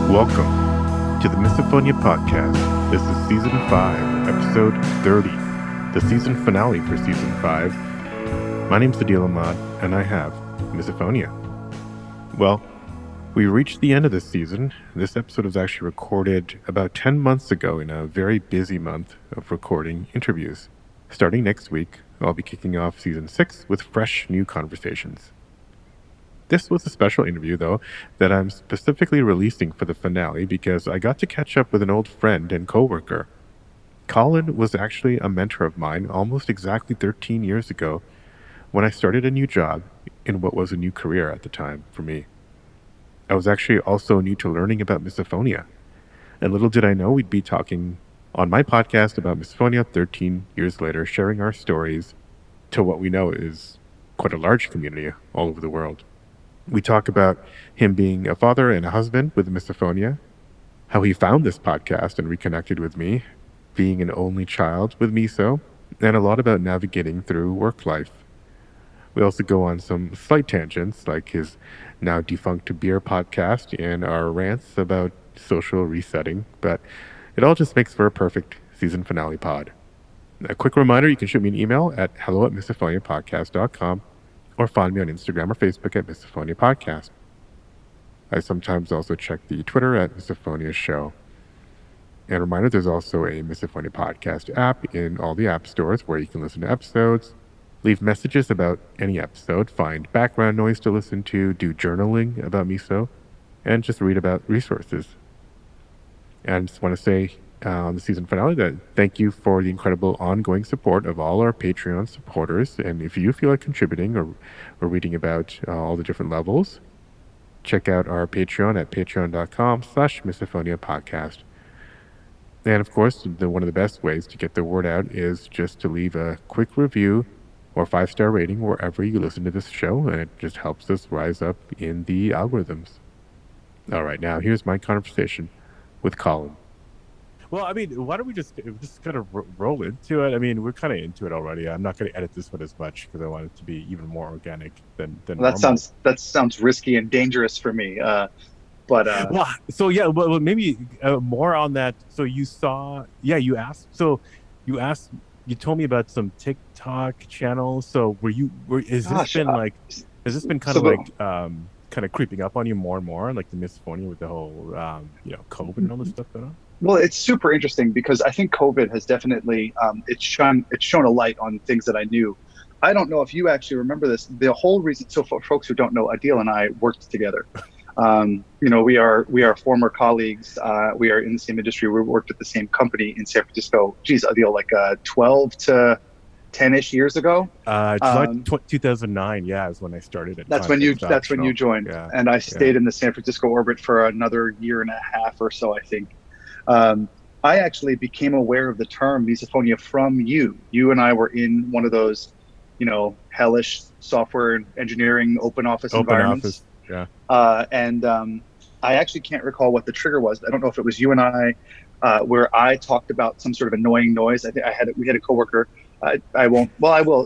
Welcome to the Misophonia podcast. This is season 5, episode 30, the season finale for season 5. My name's Adil Ahmad, and I have Misophonia. Well, we reached the end of this season. This episode was actually recorded about 10 months ago in a very busy month of recording interviews. Starting next week, I'll be kicking off season 6 with fresh new conversations. This was a special interview, though, that I'm specifically releasing for the finale because I got to catch up with an old friend and coworker. Colin was actually a mentor of mine almost exactly 13 years ago when I started a new job in what was a new career at the time for me. I was actually also new to learning about misophonia, and little did I know we'd be talking on my podcast about misophonia 13 years later, sharing our stories to what we know is quite a large community all over the world. We talk about him being a father and a husband with misophonia, how he found this podcast and reconnected with me, being an only child with miso, and a lot about navigating through work life. We also go on some slight tangents, like his now defunct beer podcast and our rants about social resetting, but it all just makes for a perfect season finale pod. A quick reminder, you can shoot me an email at hello@misophoniapodcast.com or find me on Instagram or Facebook at Misophonia Podcast. I sometimes also check the Twitter at Misophonia Show. And a reminder, there's also a Misophonia Podcast app in all the app stores where you can listen to episodes, leave messages about any episode, find background noise to listen to, do journaling about miso, and just read about resources. And I just want to say on the season finale that thank you for the incredible ongoing support of all our Patreon supporters. And if you feel like contributing or reading about all the different levels, check out our Patreon at patreon.com/Misophonia podcast. And of course, one of the best ways to get the word out is just to leave a quick review or 5-star rating wherever you listen to this show, and it just helps us rise up in the algorithms. All right, now here's my conversation with Colin. Well, I mean, why don't we just kind of roll into it? I mean, we're kind of into it already. I'm not going to edit this one as much because I want it to be even more organic than Well, normal. that sounds risky and dangerous for me. Well, so yeah, well, maybe more on that. So you saw, yeah, you asked. So you told me about some TikTok channels. So has gosh, this been kind so of like kind of creeping up on you more and more, like the misophonia with the whole COVID and all this stuff going on? well, it's super interesting because I think COVID has definitely it's shown a light on things that I knew. I don't know if you actually remember this. The whole reason, so for folks who don't know, Adil and I worked together. We are former colleagues. We are in the same industry. We worked at the same company in San Francisco. Geez, Adil, like 12 to 10-ish years ago. July 2009, yeah, is when I started at That's when you joined, Yeah, and I stayed in the San Francisco orbit for another year and a half or so, I think. I actually became aware of the term misophonia from you. You and I were in one of those, hellish software engineering open office environments. Yeah. And I actually can't recall what the trigger was. I don't know if it was you and I, where I talked about some sort of annoying noise. I think we had a coworker. I will.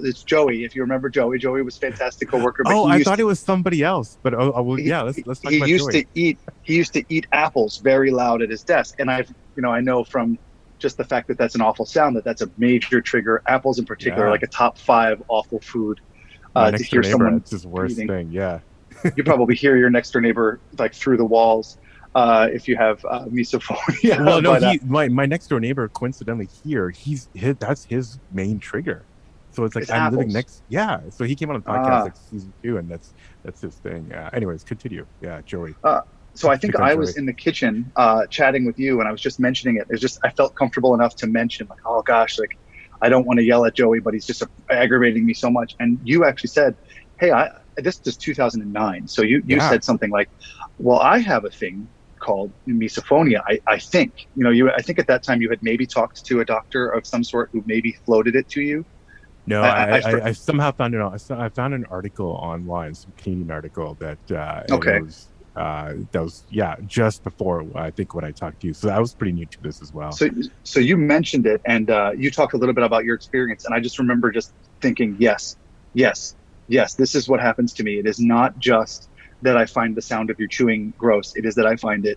It's Joey. If you remember Joey, Joey was a fantastic coworker. But I thought it was somebody else. But let's talk about Joey. He used to eat apples very loud at his desk, and I know from just the fact that that's an awful sound that's a major trigger. Apples in particular, like a top 5 awful food. To hear someone, it's his worst thing. Yeah. You probably hear your next door neighbor like through the walls if you have misophonia. Well, no, my next door neighbor, coincidentally here, that's his main trigger. So it's like I'm apples. living next. Yeah. So he came on the podcast like season 2, and that's his thing. Anyways, continue. Yeah, Joey. So I think I was in the kitchen chatting with you, and I was just mentioning it. I felt comfortable enough to mention like, oh gosh, like I don't want to yell at Joey, but he's just aggravating me so much. And you actually said, hey, this is 2009. So you said something like, well, I have a thing called misophonia. I think, I think at that time you had maybe talked to a doctor of some sort who maybe floated it to you. No, I somehow found I found an article online, some Canadian article that was just before I think when I talked to you. So I was pretty new to this as well. So you mentioned it, and you talked a little bit about your experience, and I just remember just thinking, yes, this is what happens to me. It is not just that I find the sound of your chewing gross. It is that I find it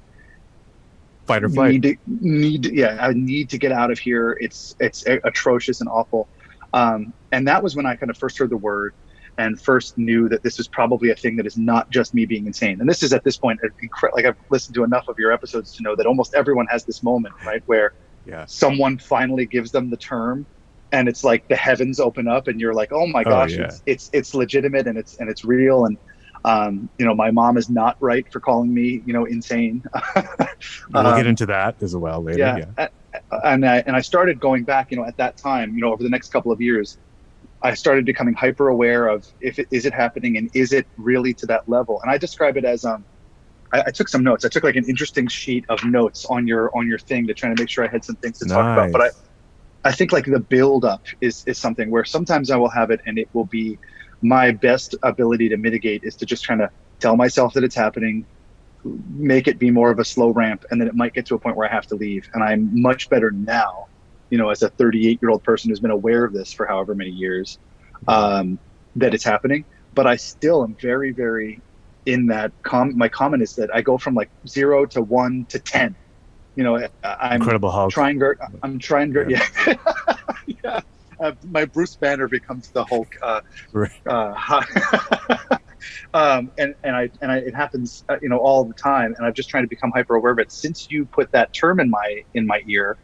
Fight or flight. Yeah, I need to get out of here. It's atrocious and awful. And that was when I kind of first heard the word and first knew that this was probably a thing that is not just me being insane. And this is at this point, like I've listened to enough of your episodes to know that almost everyone has this moment, right, where Yeah. someone finally gives them the term, and it's like the heavens open up, and you're like, oh my Oh gosh, yeah. it's legitimate and it's real. And my mom is not right for calling me, insane. We'll get into that as well later. Yeah. Yeah. And I started going back, at that time, over the next couple of years, I started becoming hyper aware of is it happening and is it really to that level? And I describe it as I took some notes. I took like an interesting sheet of notes on your thing to try to make sure I had some things to talk about. But I think like the build up is something where sometimes I will have it and it will be my best ability to mitigate is to just kind of tell myself that it's happening, make it be more of a slow ramp, and then it might get to a point where I have to leave. And I'm much better now, as a 38-year-old person who's been aware of this for however many years, that it's happening. But I still am very, very in that my comment is that I go from like 0 to 1 to 10. I'm Incredible Hulk. I'm trying very, yeah. Yeah. My Bruce Banner becomes the Hulk. It happens, all the time. And I'm just trying to become hyper aware of it. Since you put that term in my ear,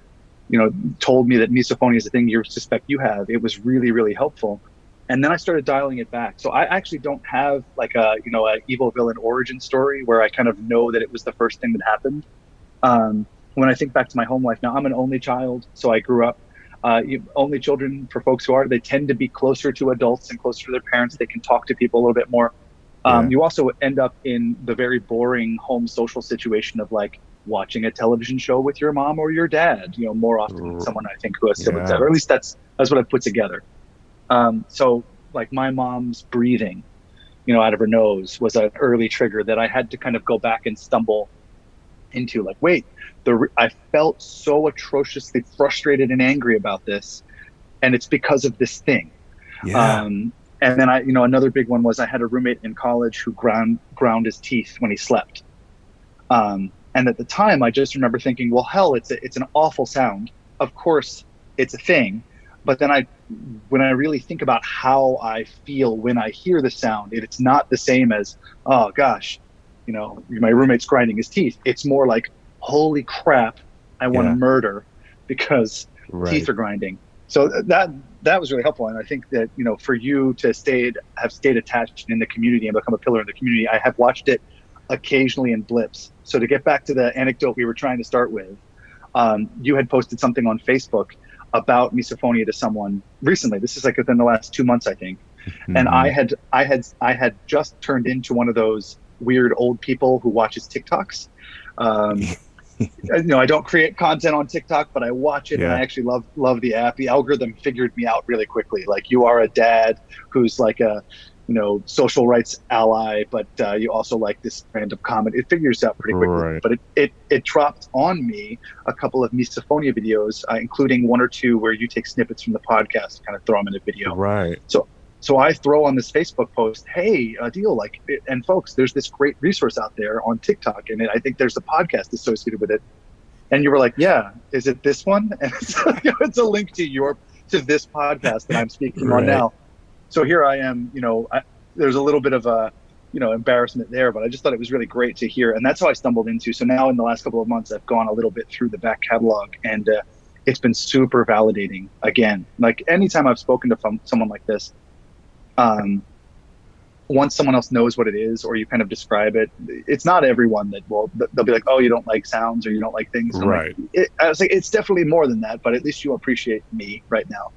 told me that misophonia is a thing you suspect you have, it was really, really helpful. And then I started dialing it back. So I actually don't have like a evil villain origin story where I kind of know that it was the first thing that happened. When I think back to my home life now, I'm an only child. So I grew up, only children, for folks who are, they tend to be closer to adults and closer to their parents. They can talk to people a little bit more. You also end up in the very boring home social situation of like watching a television show with your mom or your dad, more often than someone I think who has siblings have, or at least that's what I've put together. So like my mom's breathing, out of her nose was an early trigger that I had to kind of go back and stumble into, like, wait, I felt so atrociously frustrated and angry about this, and it's because of this thing. Yeah. And then another big one was I had a roommate in college who ground his teeth when he slept. And at the time, I just remember thinking, well, hell, it's an awful sound. Of course, it's a thing. But then when I really think about how I feel when I hear the sound, it's not the same as, oh gosh, my roommate's grinding his teeth. It's more like, holy crap, I want to murder because teeth are grinding. So that was really helpful. And I think that, for you to have stayed attached in the community and become a pillar in the community, I have watched it occasionally in blips. So to get back to the anecdote we were trying to start with, you had posted something on Facebook about misophonia to someone recently. This is like within the last 2 months, I think. Mm-hmm. And I had just turned into one of those weird old people who watches TikToks. I don't create content on TikTok, but I watch it and I actually love the app. The algorithm figured me out really quickly. Like, you are a dad who's like a, social rights ally, but you also like this random comment. It figures out pretty quickly. Right. But it dropped on me a couple of misophonia videos, including 1 or 2 where you take snippets from the podcast and kind of throw them in a video. Right. So I throw on this Facebook post, hey, Adil, and folks, there's this great resource out there on TikTok, and I think there's a podcast associated with it. And you were like, yeah, is it this one? And it's a link to this podcast that I'm speaking on now. So here I am, there's a little bit of a, embarrassment there, but I just thought it was really great to hear. And that's how I stumbled into. So now in the last couple of months, I've gone a little bit through the back catalog, and it's been super validating again. Like, anytime I've spoken to someone like this, once someone else knows what it is, or you kind of describe it, it's not everyone they'll be like, oh, you don't like sounds, or you don't like things. Right. I was like, it's definitely more than that, but at least you appreciate me right now.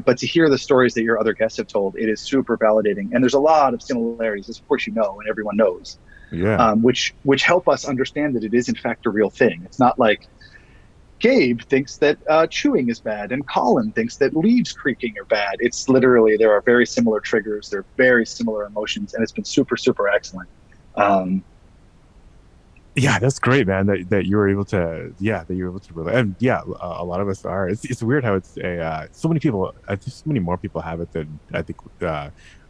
But to hear the stories that your other guests have told, it is super validating. And there's a lot of similarities, as of course and everyone knows, which help us understand that it is in fact a real thing. It's not like Gabe thinks that chewing is bad, and Colin thinks that leaves creaking are bad. It's literally, there are very similar triggers, there are very similar emotions, and it's been super, super excellent. Yeah, that's great, man. That you were able to, relate. And a lot of us are. It's weird how it's so many people. I think so many more people have it than I think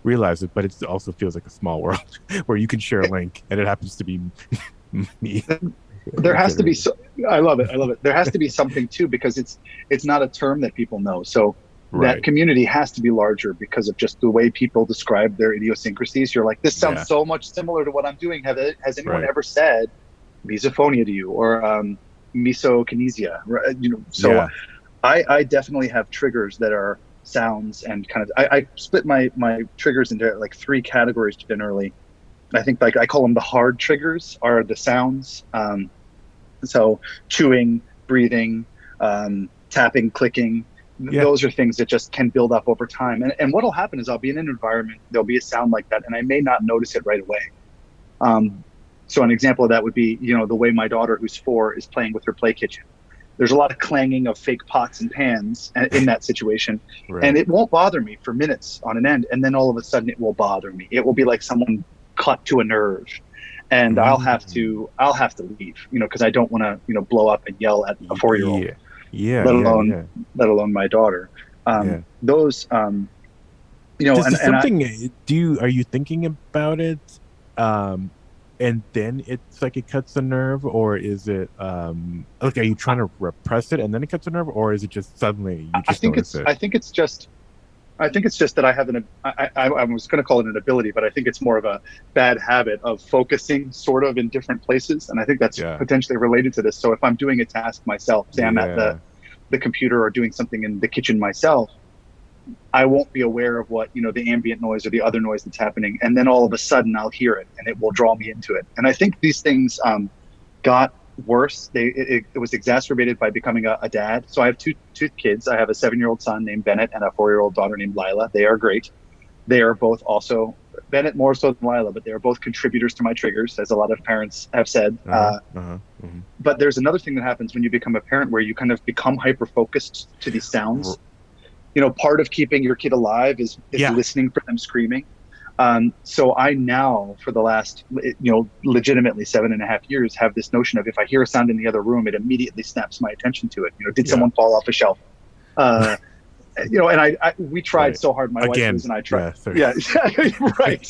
realize it. But it also feels like a small world where you can share a link, and it happens to be me. there has to be I love it. I love it. There has to be something too, because it's not a term that people know. So that Right. community has to be larger because of just the way people describe their idiosyncrasies. You're like, this sounds Yeah. so much similar to what I'm doing. Has anyone Right. ever said misophonia to you, or misokinesia? Right? So Yeah. I definitely have triggers that are sounds and kind of, I split my triggers into like three categories generally. I think, like, I call them the hard triggers are the sounds. So chewing, breathing, tapping, clicking, Yeah. those are things that just can build up over time. And what'll happen is I'll be in an environment, there'll be a sound like that, and I may not notice it right away. Um, so an example of that would be, the way my daughter, who's 4, is playing with her play kitchen. There's a lot of clanging of fake pots and pans in that situation, and Right. it won't bother me for minutes on an end, and then all of a sudden it will bother me. It will be like someone cut to a nerve, and Mm. I'll have to leave, because I don't want to, blow up and yell at a 4-year-old, Yeah. Yeah. let Yeah. alone Yeah. my daughter. Yeah. Those Does and I something are you thinking about it? Um, and then it's like it cuts the nerve, or is it like are you trying to repress it and then it cuts the nerve, or is it just suddenly you I just think notice it's it? I think it's just I think it's just that I have I was going to call it an ability, but I think it's more of a bad habit of focusing sort of in different places. And I think that's Yeah. potentially related to this. So if I'm doing a task myself, say I'm at Yeah. the computer or doing something in the kitchen myself, I won't be aware of what, the ambient noise or the other noise that's happening. And then all of a sudden I'll hear it and it will draw me into it. And I think these things got worse. It was exacerbated by becoming a dad. So I have two kids. I have a 7-year-old son named Bennett and a 4-year-old daughter named Lila. They are great. They are both also, Bennett more so than Lila, but they are both contributors to my triggers, as a lot of parents have said. Uh-huh. Uh-huh. Hmm. But there's another thing that happens when you become a parent, where you kind of become hyper focused to these sounds. Part of keeping your kid alive is Yeah. listening for them screaming. So I now, for the last, legitimately 7.5 years, have this notion of, if I hear a sound in the other room, it immediately snaps my attention to it. Did Yeah. someone fall off a shelf? Uh, and we tried Right. so hard. My wife Liz Again. and I tried. Yeah. Sorry. Yeah, right.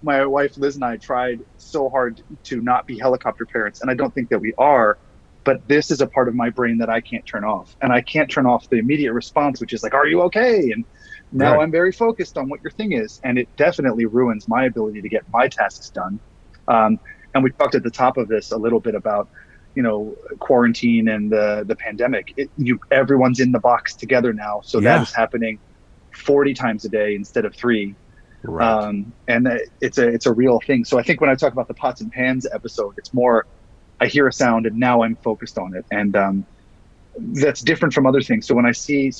My wife Liz and I tried so hard to not be helicopter parents, and I don't think that we are. But this is a part of my brain that I can't turn off, and I can't turn off the immediate response, which is like, "Are you okay?" And now Right. I'm very focused on what your thing is, and it definitely ruins my ability to get my tasks done. And we talked at the top of this a little bit about, quarantine and the pandemic. Everyone's in the box together now, so that Yeah. is happening 40 times a day instead of 3. Right. And it's a real thing. So I think when I talk about the pots and pans episode, it's more, I hear a sound and now I'm focused on it, and that's different from other things. So when I see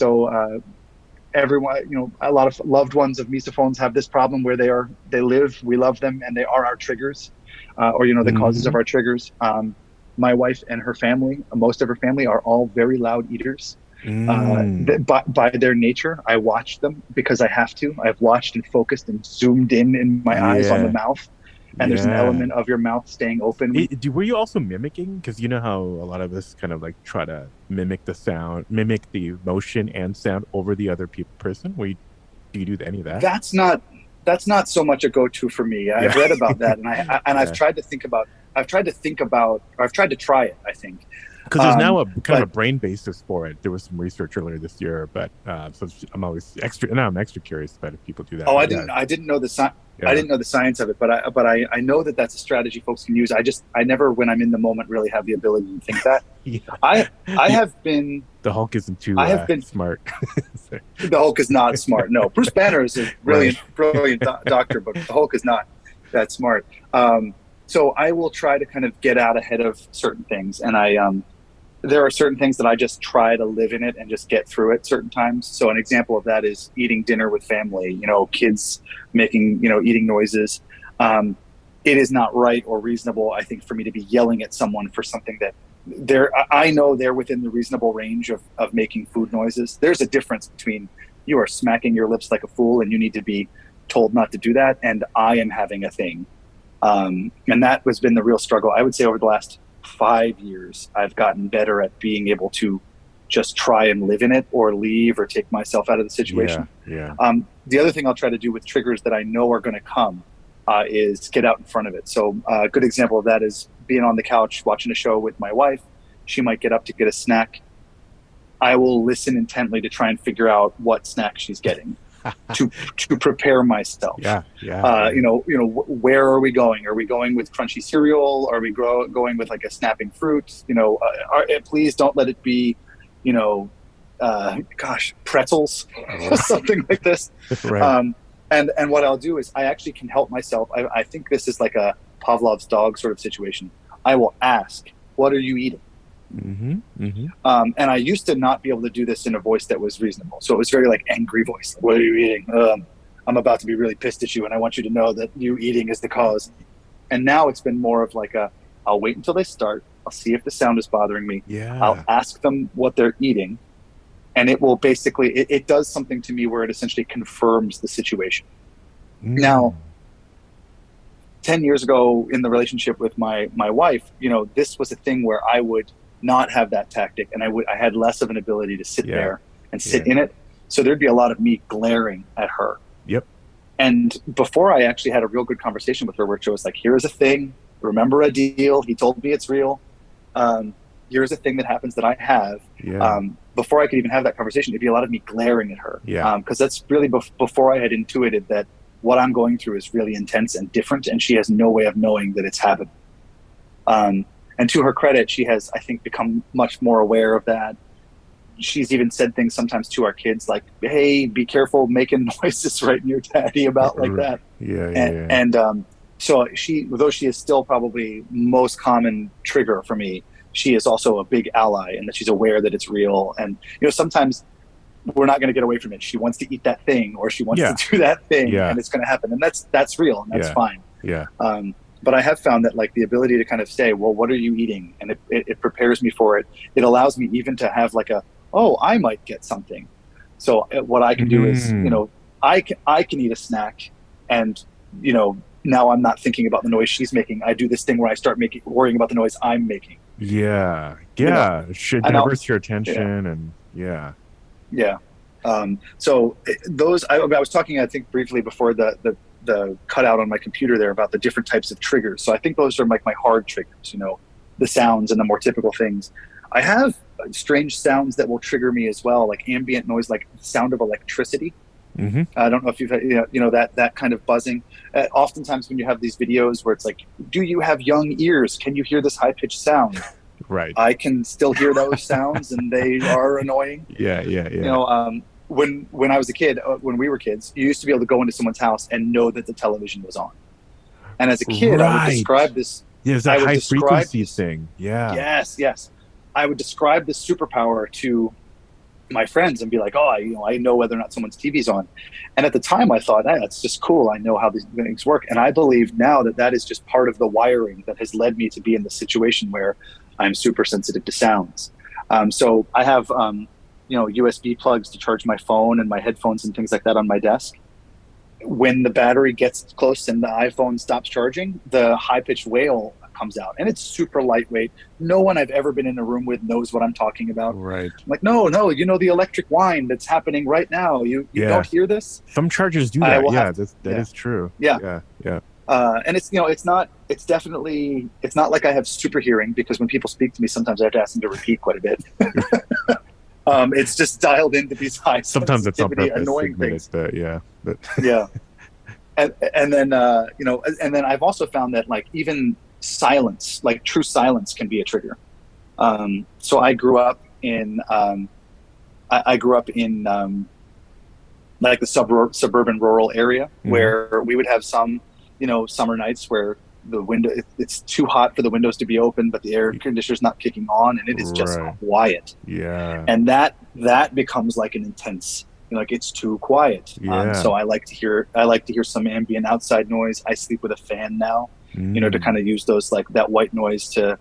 everyone, a lot of loved ones of misophones have this problem where they live, we love them, and they are our triggers, or the causes Hmm. of our triggers. My wife and her family, most of her family, are all very loud eaters. Mm. By their nature, I watch them because I have to. I've watched and focused and zoomed in my eyes on the Yeah. mouth, and there's an Yeah. element of your mouth staying open. Were you also mimicking? Because you know how a lot of us kind of like try to mimic the sound, mimic the motion and sound over the other person. Do you do any of that? That's not so much a go-to for me. Yeah. I've read about that, and I've Yeah. tried to think about. Or I've tried to try it, I think. Because there's now a kind of But a brain basis for it. There was some research earlier this year, but so I'm always extra. Now I'm extra curious about if people do that. oh, But yeah, I didn't know I yeah, didn't know the science of it, but I know that that's a strategy folks can use. I never, when I'm in the moment, really have the ability to think that. yeah. I I The, have been the Hulk isn't too I have been smart. So, The Hulk is not smart. No, Bruce Banner is a right. brilliant doctor, but the Hulk is not that smart. So I will try to kind of get out ahead of certain things, and there are certain things that I just try to live in it and just get through it certain times. So an example of that is eating dinner with family. Kids making eating noises. It is not right or reasonable, I think, for me to be yelling at someone for something that I know they're within the reasonable range of making food noises. There's a difference between you are smacking your lips like a fool and you need to be told not to do that, and I am having a thing. And that has been the real struggle. I would say over the last 5 years, I've gotten better at being able to just try and live in it or leave or take myself out of the Yeah, situation. yeah. The other thing I'll try to do with triggers that I know are going to come is get out in front of it. So a good example of that is being on the couch watching a show with my wife. She might get up to get a snack. I will listen intently to try and figure out what snack she's getting to prepare myself. Where are we going? Are we going with crunchy cereal? Are we going with like a snapping fruit? Please don't let it be, pretzels, something like this. Right. And what I'll do is I actually can help myself. I think this is like a Pavlov's dog sort of situation. I will ask, what are you eating? Mm-hmm. Mm-hmm. And I used to not be able to do this in a voice that was reasonable. So it was very like angry voice. What are you eating? I'm about to be really pissed at you, and I want you to know that you eating is the cause. And now it's been more of like I'll wait until they start. I'll see if the sound is bothering me. Yeah. I'll ask them what they're eating. And it will basically, it does something to me where it essentially confirms the situation. Now, 10 years ago in the relationship with my wife, this was a thing where I would not have that tactic, and I had less of an ability to sit there and sit in it. So there'd be a lot of me glaring at her. Yep. And before I actually had a real good conversation with her where she was like, here's a thing, remember a deal, he told me it's real. Here's a thing that happens that I have. Before I could even have that conversation, it'd be a lot of me glaring at her. Because that's really before I had intuited that what I'm going through is really intense and different, and she has no way of knowing that it's happening. And to her credit, she has, I think, become much more aware of that. She's even said things sometimes to our kids like, hey, be careful making noises right near daddy about like that. So she, though she is still probably most common trigger for me, she is also a big ally, and that she's aware that it's real. And, sometimes we're not going to get away from it. She wants to eat that thing, or she wants to do that thing, and it's going to happen. And that's real, and that's fine. But I have found that like the ability to kind of say, well, what are you eating? And it prepares me for it. It allows me even to have like I might get something. So what I can do is, I can eat a snack, and, now I'm not thinking about the noise she's making. I do this thing where I start worrying about the noise I'm making. Should divert your attention so those, I was talking, I think briefly before the cutout on my computer there about the different types of triggers. So I think those are like my hard triggers, the sounds and the more typical things. I have strange sounds that will trigger me as well, like ambient noise, like the sound of electricity. Mm-hmm. I don't know if you've had, that kind of buzzing. Oftentimes when you have these videos where it's like, do you have young ears? Can you hear this high-pitched sound? Right. I can still hear those sounds, and they are annoying. When I was a kid, when we were kids, you used to be able to go into someone's house and know that the television was on. And as a kid, I would describe this. There's that high frequency thing. Yeah. Yes. I would describe this superpower to my friends and be like, I know whether or not someone's TV's on. And at the time I thought, that's just cool. I know how these things work. And I believe now that is just part of the wiring that has led me to be in the situation where I'm super sensitive to sounds. So I have, USB plugs to charge my phone and my headphones and things like that on my desk. When the battery gets close and the iPhone stops charging, the high-pitched wail comes out, and it's super lightweight. No one I've ever been in a room with knows what I'm talking about. Right. I'm like, no, the electric whine that's happening right now. You don't hear this? Some chargers do that. That is true. Yeah. And it's not like I have super hearing, because when people speak to me, sometimes I have to ask them to repeat quite a bit. It's just dialed into these high. Sometimes it's on purpose. Annoying things. Yeah. And then I've also found that like even silence, like true silence, can be a trigger. So I grew up in like the suburban rural area, where we would have some, summer nights where it's too hot for the windows to be open, but the air conditioner's not kicking on, and it is just quiet. And that becomes like an intense, like it's too quiet. So I like to hear some ambient outside noise. I sleep with a fan now, to kind of use those, like that white noise to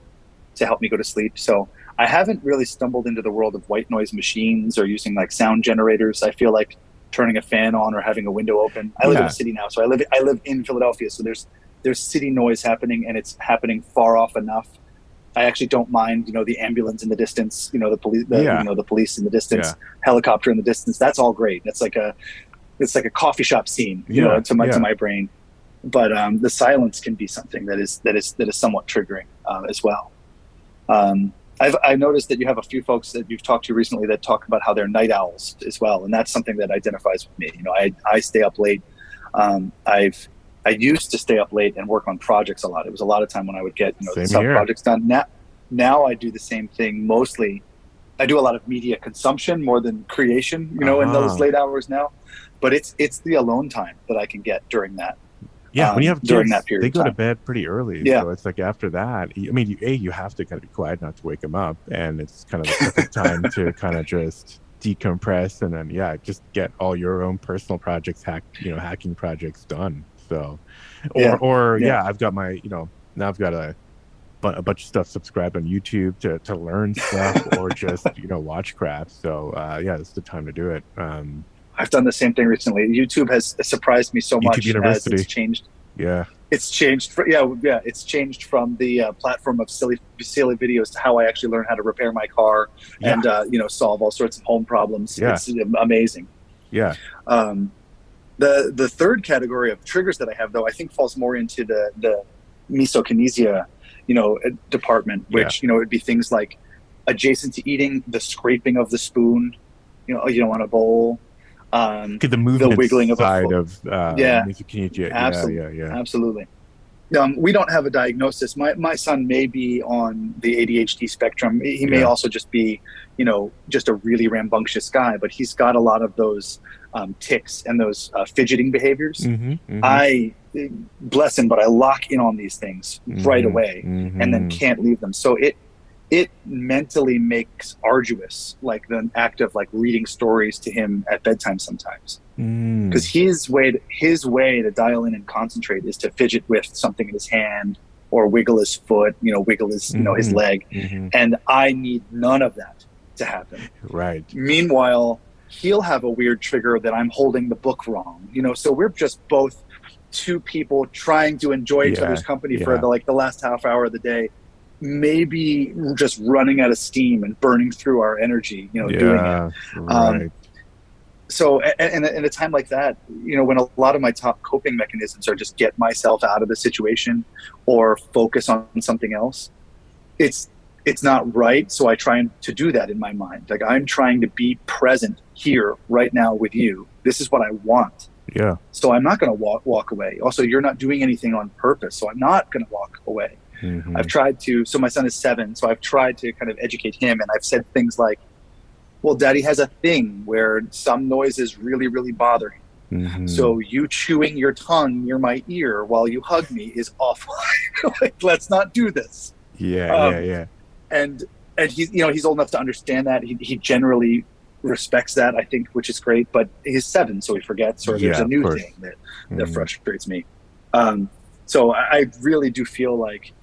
help me go to sleep. So I haven't really stumbled into the world of white noise machines or using like sound generators. I feel like turning a fan on or having a window open. I live in a city now, so I live in Philadelphia, so there's city noise happening, and it's happening far off enough. I actually don't mind, the ambulance in the distance, the police, the police in the distance, helicopter in the distance. That's all great. It's like a coffee shop scene, to my brain. But the silence can be something that is somewhat triggering. as well. I noticed that you have a few folks that you've talked to recently that talk about how they're night owls as well, and that's something that identifies with me. I stay up late. I used to stay up late and work on projects a lot. It was a lot of time when I would get Same sub here. projects done. Now I do the same thing mostly. I do a lot of media consumption more than creation, in those late hours now. But it's the alone time that I can get during that. Yeah, when you have during kids, that period they of go to time. bed pretty early. Yeah. So it's like after that, I mean, you have to kind of be quiet not to wake them up. And it's kind of the perfect time to kind of just decompress and then, just get all your own personal projects, hacking projects done. So, Yeah. I've got my, now I've got a bunch of stuff subscribed on YouTube to learn stuff or just, watch crap. So, it's the time to do it. I've done the same thing recently. YouTube has surprised me so YouTube much as University. it's changed. Yeah. It's changed. It's changed from the platform of silly videos to how I actually learn how to repair my car and solve all sorts of home problems. Yeah. It's amazing. Yeah. The third category of triggers that I have, though, I think falls more into the misokinesia, department, which it would be things like adjacent to eating, the scraping of the spoon, on a bowl. The movement, the wiggling of side a of misokinesia. Absolutely. We don't have a diagnosis. My son may be on the ADHD spectrum. He may also just be, just a really rambunctious guy, but he's got a lot of those tics and those fidgeting behaviors. I, bless him, but I lock in on these things right away and then can't leave them. So it mentally makes arduous, like the act of like reading stories to him at bedtime sometimes, because his way to dial in and concentrate is to fidget with something in his hand or wiggle his foot, wiggle his his leg, and I need none of that to happen. Right. Meanwhile, he'll have a weird trigger that I'm holding the book wrong, so we're just both two people trying to enjoy each other's company for the last half hour of the day, maybe just running out of steam and burning through our energy, doing it. Right. So, and in a time like that, when a lot of my top coping mechanisms are just get myself out of the situation or focus on something else, it's not right. So I try to do that in my mind. Like, I'm trying to be present here right now with you. This is what I want. Yeah. So I'm not going to walk away. Also, you're not doing anything on purpose. So I'm not going to walk away. I've tried to, so my son is 7, so I've tried to kind of educate him, and I've said things like, well, Daddy has a thing where some noises really, really bother him. So you chewing your tongue near my ear while you hug me is awful. Like, let's not do this. Yeah. And he's old enough to understand that. He generally respects that, I think, which is great, but he's 7, so he forgets, or there's a new thing that frustrates me. So I really do feel like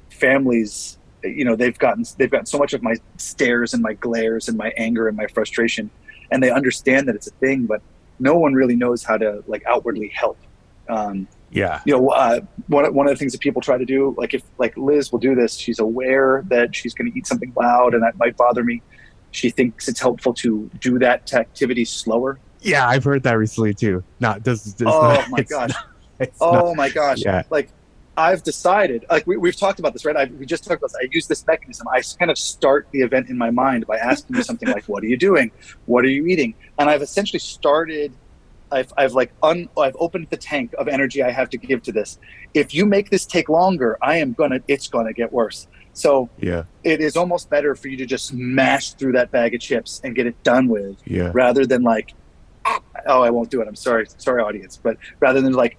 families, they've gotten so much of my stares and my glares and my anger and my frustration, and they understand that it's a thing, but no one really knows how to like outwardly help. One of the things that people try to do, like if like Liz will do this, she's aware that she's going to eat something loud and that might bother me. She thinks it's helpful to do that activity slower. Yeah, I've heard that recently too. My gosh. Yeah. Like, I've decided, like we've talked about this, right? We just talked about this. I use this mechanism. I kind of start the event in my mind by asking you something like, what are you doing? What are you eating? And I've essentially started, I've opened the tank of energy I have to give to this. If you make this take longer, it's going to get worse. So it is almost better for you to just smash through that bag of chips and get it done with, rather than like, oh, I won't do it. I'm sorry, audience. But rather than like,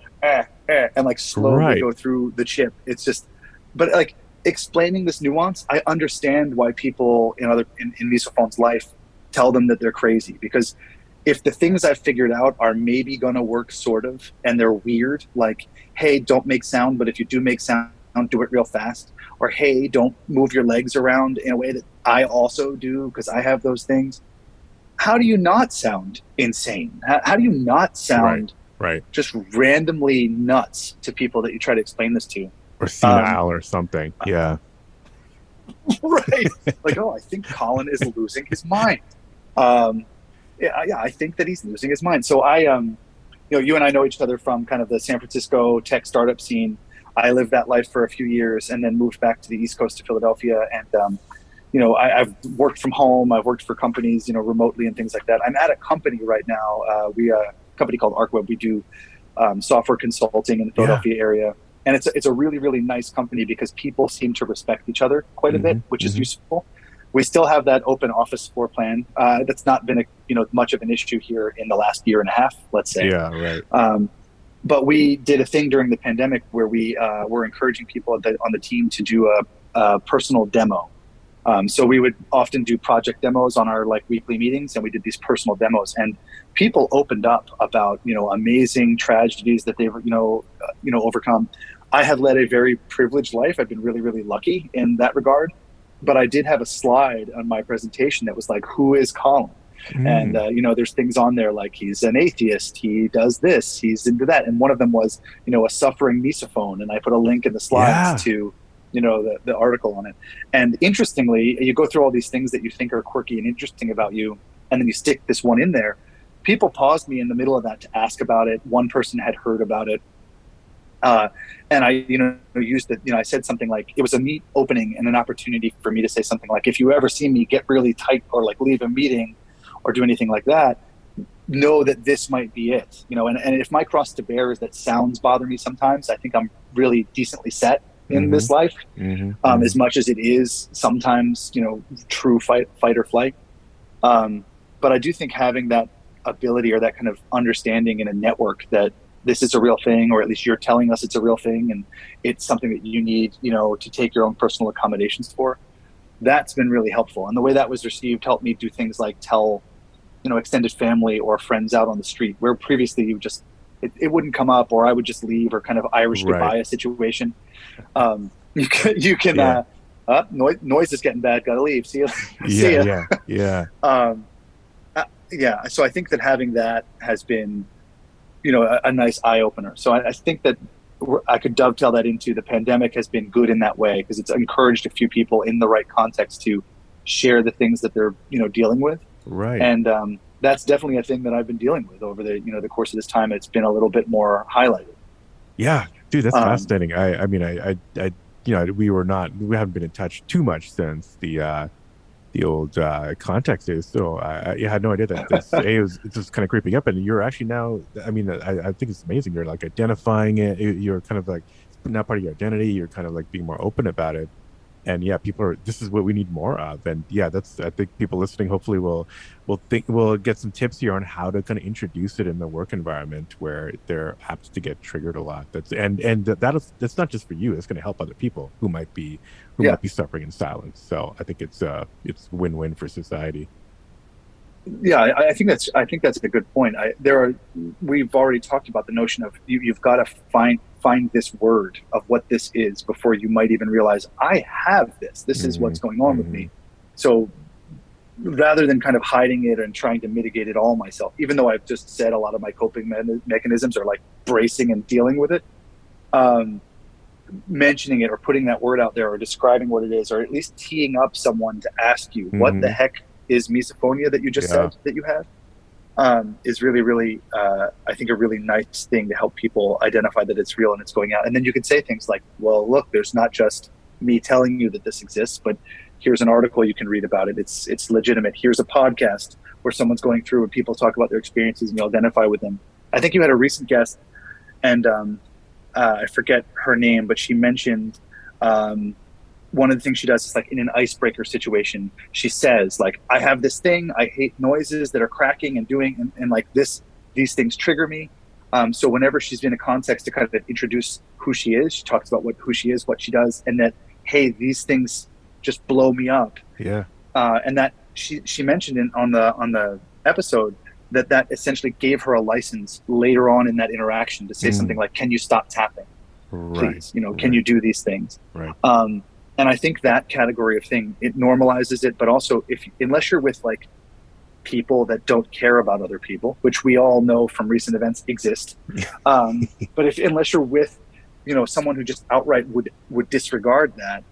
and like slowly go through the chip. It's just, but like explaining this nuance, I understand why people in Misophone's life tell them that they're crazy, because if the things I've figured out are maybe going to work sort of, and they're weird, like, hey, don't make sound, but if you do make sound, do it real fast. Or, hey, don't move your legs around in a way that I also do because I have those things. How do you not sound insane? How do you not sound just randomly nuts to people that you try to explain this to? Or senile or something. Yeah. Right. Like, oh, I think Colin is losing his mind. I think that he's losing his mind. So you and I know each other from kind of the San Francisco tech startup scene. I lived that life for a few years and then moved back to the East Coast to Philadelphia. And, I've worked from home. I've worked for companies, remotely and things like that. I'm at a company right now. We a company called ArcWeb. We do software consulting in the Yeah. Philadelphia area. And it's a really, really nice company because people seem to respect each other quite a bit, which is useful. We still have that open office floor plan. That's not been much of an issue here in the last year and a half, let's say. Yeah, right. But we did a thing during the pandemic where we were encouraging people on the team to do a personal demo. So we would often do project demos on our weekly meetings, and we did these personal demos, and people opened up about amazing tragedies that they've overcome. I have led a very privileged life. I've been really, really lucky in that regard. But I did have a slide on my presentation that was like, "Who is Colin?" And there's things on there like he's an atheist, he does this, he's into that, and one of them was a suffering misophone, and I put a link in the slides to the article on it. And interestingly, you go through all these things that you think are quirky and interesting about you, and then you stick this one in there. People paused me in the middle of that to ask about it. One person had heard about it. And I, used it, I said something like, it was a neat opening and an opportunity for me to say something like, if you ever see me get really tight or leave a meeting or do anything like that, know that this might be it, and if my cross to bear is that sounds bother me sometimes, I think I'm really decently set in this life, as much as it is sometimes, true fight or flight. But I do think having that ability or that kind of understanding in a network that this is a real thing, or at least you're telling us it's a real thing, and it's something that you need, to take your own personal accommodations for, that's been really helpful. And the way that was received helped me do things like tell, extended family or friends out on the street, where previously you just, it wouldn't come up, or I would just leave, or kind of Irish goodbye a situation. You can noise is getting bad, gotta leave, see ya. Yeah. So I think that having that has been a nice eye opener. So I think that I could dovetail that into the pandemic has been good in that way, because it's encouraged a few people in the right context to share the things that they're dealing with. Right. And that's definitely a thing that I've been dealing with over the the course of this time. It's been a little bit more highlighted. Yeah, dude, that's fascinating. I mean, we haven't been in touch too much since the old context days. So I had no idea that it's just kind of creeping up, and you're actually now, I mean, I think it's amazing. You're identifying it. You're kind of now part of your identity. You're kind of being more open about it. And yeah, this is what we need more of. And yeah, I think people listening hopefully will get some tips here on how to kind of introduce it in the work environment where they're apt to get triggered a lot. That's not just for you. It's going to help other people who might be suffering in silence. So I think it's win-win for society. Yeah, I think that's a good point. We've already talked about the notion of you've got to find this word of what this is before you might even realize I have this. This is what's going on with me. So rather than kind of hiding it and trying to mitigate it all myself, even though I've just said a lot of my coping mechanisms are bracing and dealing with it, mentioning it or putting that word out there or describing what it is, or at least teeing up someone to ask you what the heck is misophonia that you just said that you have, is really, really, I think, a really nice thing to help people identify that it's real and it's going out. And then you can say things like, well, look, there's not just me telling you that this exists, but here's an article you can read about it. It's legitimate. Here's a podcast where someone's going through and people talk about their experiences and you identify with them. I think you had a recent guest, and I forget her name, but she mentioned one of the things she does is in an icebreaker situation, she says I have this thing, I hate noises that are cracking and doing, and these things trigger me. So whenever she's in a context to kind of introduce who she is, she talks about who she is, what she does, and that, hey, these things just blow me up. Yeah. And that she mentioned on the episode that essentially gave her a license later on in that interaction to say something like, can you stop tapping? Please, can you do these things? Right. And I think that category of thing, it normalizes it, but also unless you're with people that don't care about other people, which we all know from recent events exist. But unless you're with, someone who just outright would disregard that,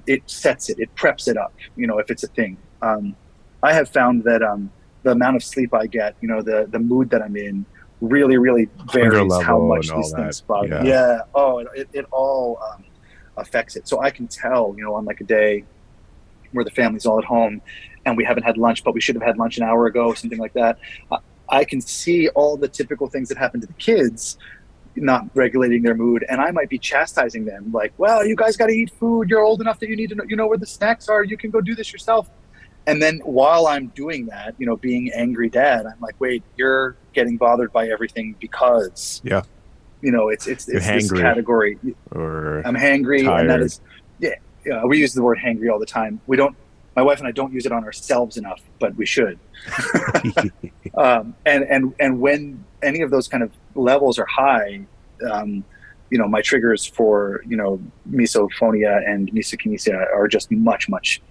it preps it up, if it's a thing. I have found that the amount of sleep I get, the mood that I'm in, really, really Hunger varies how level and much all these that. things bother. Yeah. Yeah. Oh, it all affects it. So I can tell, on like a day where the family's all at home and we haven't had lunch, but we should have had lunch an hour ago, something like that. I can see all the typical things that happen to the kids not regulating their mood, and I might be chastising them like, well, you guys got to eat food, you're old enough that you need to know, where the snacks are, you can go do this yourself. And then while I'm doing that, being angry dad, I'm like, wait, you're getting bothered by everything because Yeah. it's You're this hangry category. or I'm hangry, and that tired. is, yeah, we use the word hangry all the time. We don't, my wife and I don't use it on ourselves enough, but we should. And when any of those kind of levels are high, my triggers for misophonia and misokinesia are just much, much,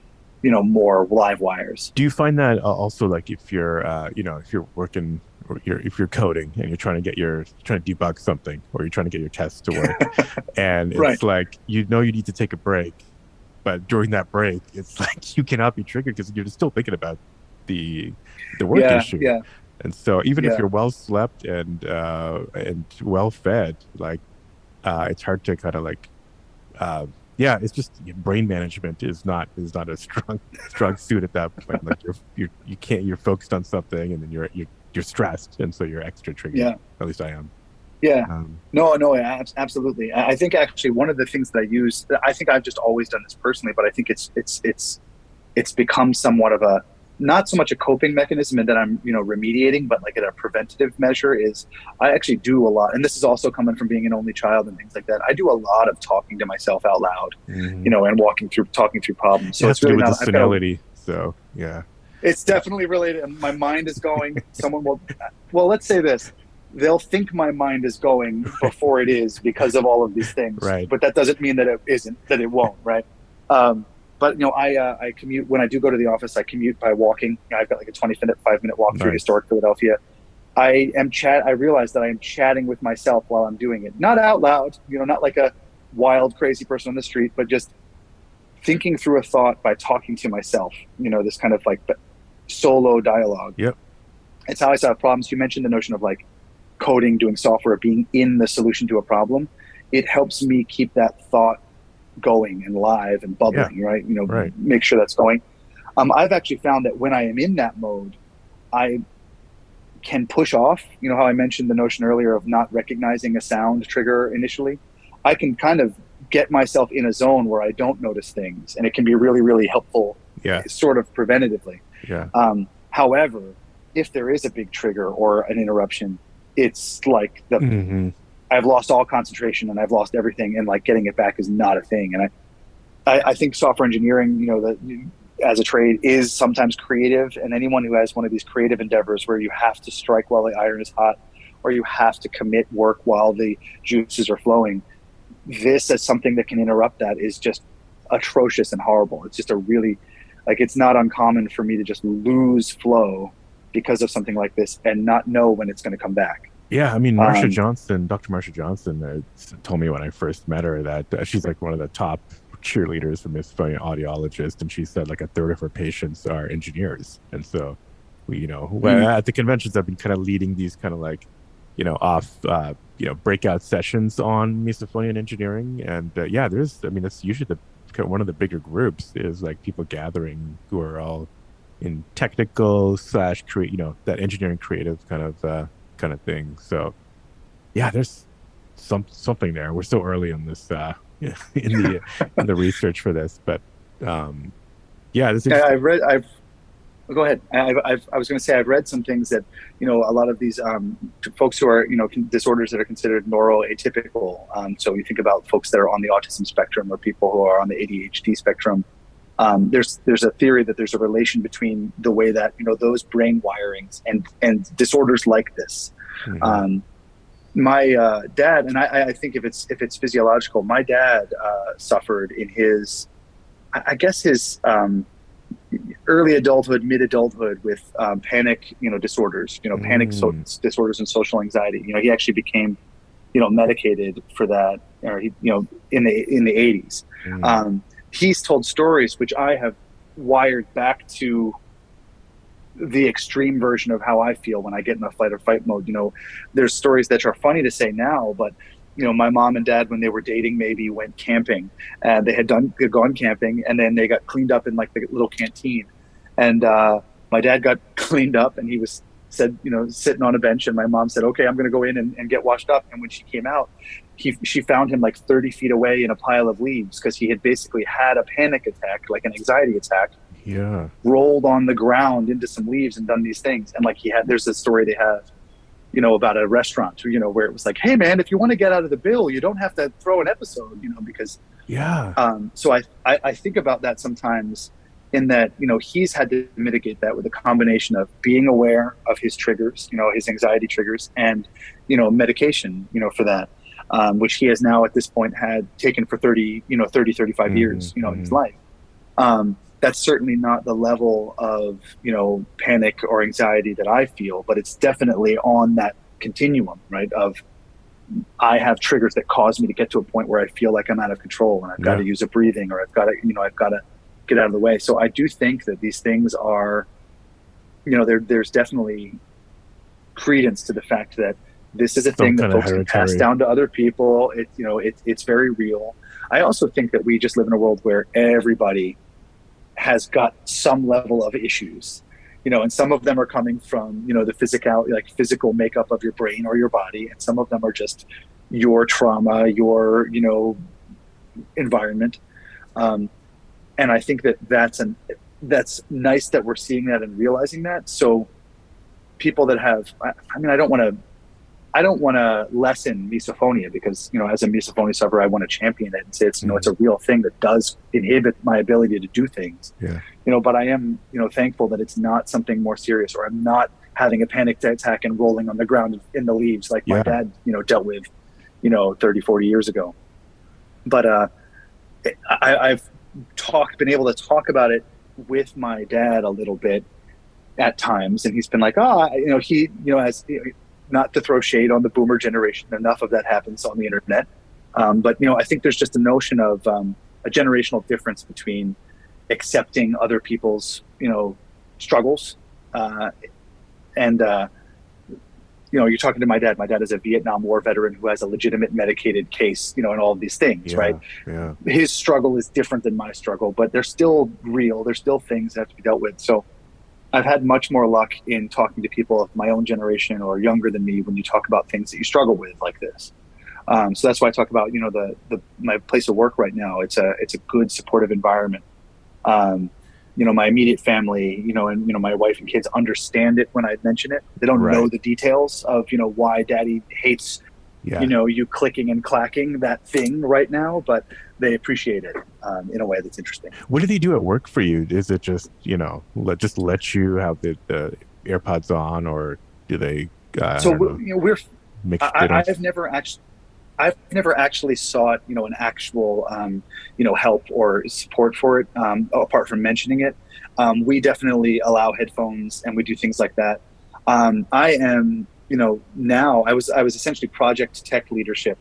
more live wires. Do you find that also, like, if you're if you're working or if you're coding and you're trying to debug something, or you're trying to get your tests to work, and Right. it's like you need to take a break, but during that break it's like you cannot be triggered because you're still thinking about the work Yeah. issue. Yeah. And so even if Yeah. you're well slept and well fed, like it's hard to kind of like yeah, it's just brain management is not a strong suit at that point. Like you can't, you're focused on something and then you're stressed, and so you're extra triggered. Yeah. At least I am. Yeah. um No, absolutely. I think actually one of the things that I use, I think I've just always done this personally, but I think it's become somewhat of a, not so much a coping mechanism and that I'm remediating, but like a preventative measure is I actually do a lot, and this is also coming from being an only child and things like that. I do a lot of talking to myself out loud, mhm. and talking through problems. It So has it's to do really with the not. I've got a. senility, so yeah. It's definitely related. My mind is going. Someone will. Well, let's say this. They'll think my mind is going before it is because of all of these things, Right. but that doesn't mean that it isn't. That it won't. Right. But I commute when I do go to the office. I commute by walking. I've got like a 20-minute, 5-minute walk through Nice. historic Philadelphia. I realize that I am chatting with myself while I'm doing it, not out loud. Not like a wild, crazy person on the street, but just thinking through a thought by talking to myself. This kind of like solo dialogue. Yep. It's how I solve problems. You mentioned the notion of like coding, doing software, being in the solution to a problem. It helps me keep that thought going and live and bubbling, Yeah. right? Right. Make sure that's going. I've actually found that when I am in that mode, I can push off. How I mentioned the notion earlier of not recognizing a sound trigger initially. I can kind of get myself in a zone where I don't notice things, and it can be really, really helpful, Yeah. sort of preventatively. Yeah. However, if there is a big trigger or an interruption, it's like hmm I've lost all concentration and I've lost everything, and like getting it back is not a thing. And I think software engineering, as a trade, is sometimes creative, and anyone who has one of these creative endeavors where you have to strike while the iron is hot, or you have to commit work while the juices are flowing, this as something that can interrupt that is just atrocious and horrible. It's just a really, like, it's not uncommon for me to just lose flow because of something like this and not know when it's going to come back. Yeah, I mean, Dr. Marsha Johnson told me when I first met her that she's like one of the top cheerleaders for Misophonia audiologist, and she said like a third of her patients are engineers. And so at the conventions I've been kind of leading these kind of like off breakout sessions on misophonia and engineering. And that's usually one of the bigger groups is like people gathering who are all in technical / create that engineering creative kind of thing. So yeah, there's something there. We're so early in this in the research for this, but yeah, this is I've go ahead. I was going to say I've read some things that a lot of these folks who are disorders that are considered neuroatypical. So you think about folks that are on the autism spectrum or people who are on the ADHD spectrum. There's a theory that there's a relation between the way that those brain wirings and disorders like this. mm-hmm. My dad, and I think if it's physiological, my dad suffered in his, I guess his early adulthood, mid adulthood with panic disorders, panic disorders and social anxiety. He actually became medicated for that, or in the 80s. He's told stories which I have wired back to the extreme version of how I feel when I get in a flight or fight mode. There's stories that are funny to say now, but my mom and dad, when they were dating, maybe went camping, and they'd gone camping, and then they got cleaned up in like the little canteen. And my dad got cleaned up, and he was said, sitting on a bench, and my mom said, "Okay, I'm going to go in and get washed up." And when she came out, she found him like 30 feet away in a pile of leaves because he had basically had a panic attack, like an anxiety attack. Yeah. Rolled on the ground into some leaves and done these things. And like there's a story they have, about a restaurant, where it was like, "Hey man, if you want to get out of the bill, you don't have to throw an episode," because. Yeah. So I think about that sometimes, in that, he's had to mitigate that with a combination of being aware of his triggers, his anxiety triggers, and, medication, for that, which he has now at this point had taken for 35 years, in his life. That's certainly not the level of, panic or anxiety that I feel, but it's definitely on that continuum, right? Of, I have triggers that cause me to get to a point where I feel like I'm out of control and I've got to use a breathing, or I've got to get out of the way. So I do think that these things are, there's definitely credence to the fact that this is a thing that folks can pass down to other people. It's very real. I also think that we just live in a world where everybody has got some level of issues, and some of them are coming from, the physical makeup of your brain or your body. And some of them are just your trauma, your, environment. And I think that's nice that we're seeing that and realizing that. So people that have, I don't want to lessen misophonia, because, as a misophonia sufferer, I want to champion it and say it's, it's a real thing that does inhibit my ability to do things. Yeah. But I am, thankful that it's not something more serious, or I'm not having a panic attack and rolling on the ground in the leaves like my dad, dealt with, 30, 40 years ago. But I've been able to talk about it with my dad a little bit at times, and he's been like, as not to throw shade on the boomer generation, enough of that happens on the internet. But I think there's just a notion of a generational difference between accepting other people's, struggles, and you're talking to my dad. My dad is a Vietnam War veteran who has a legitimate medicated case, and all of these things, right? Yeah. His struggle is different than my struggle, but they're still real. There's still things that have to be dealt with. So I've had much more luck in talking to people of my own generation or younger than me when you talk about things that you struggle with like this. So that's why I talk about, my place of work right now. It's a good supportive environment. My immediate family, and, my wife and kids understand it when I mention it. They don't know the details of, why daddy hates, you clicking and clacking that thing right now, but they appreciate it in a way that's interesting. What do they do at work for you? Is it just, let you have the AirPods on, or do they, I've never actually sought, an actual, help or support for it, apart from mentioning it. We definitely allow headphones, and we do things like that. I am, now I was essentially project tech leadership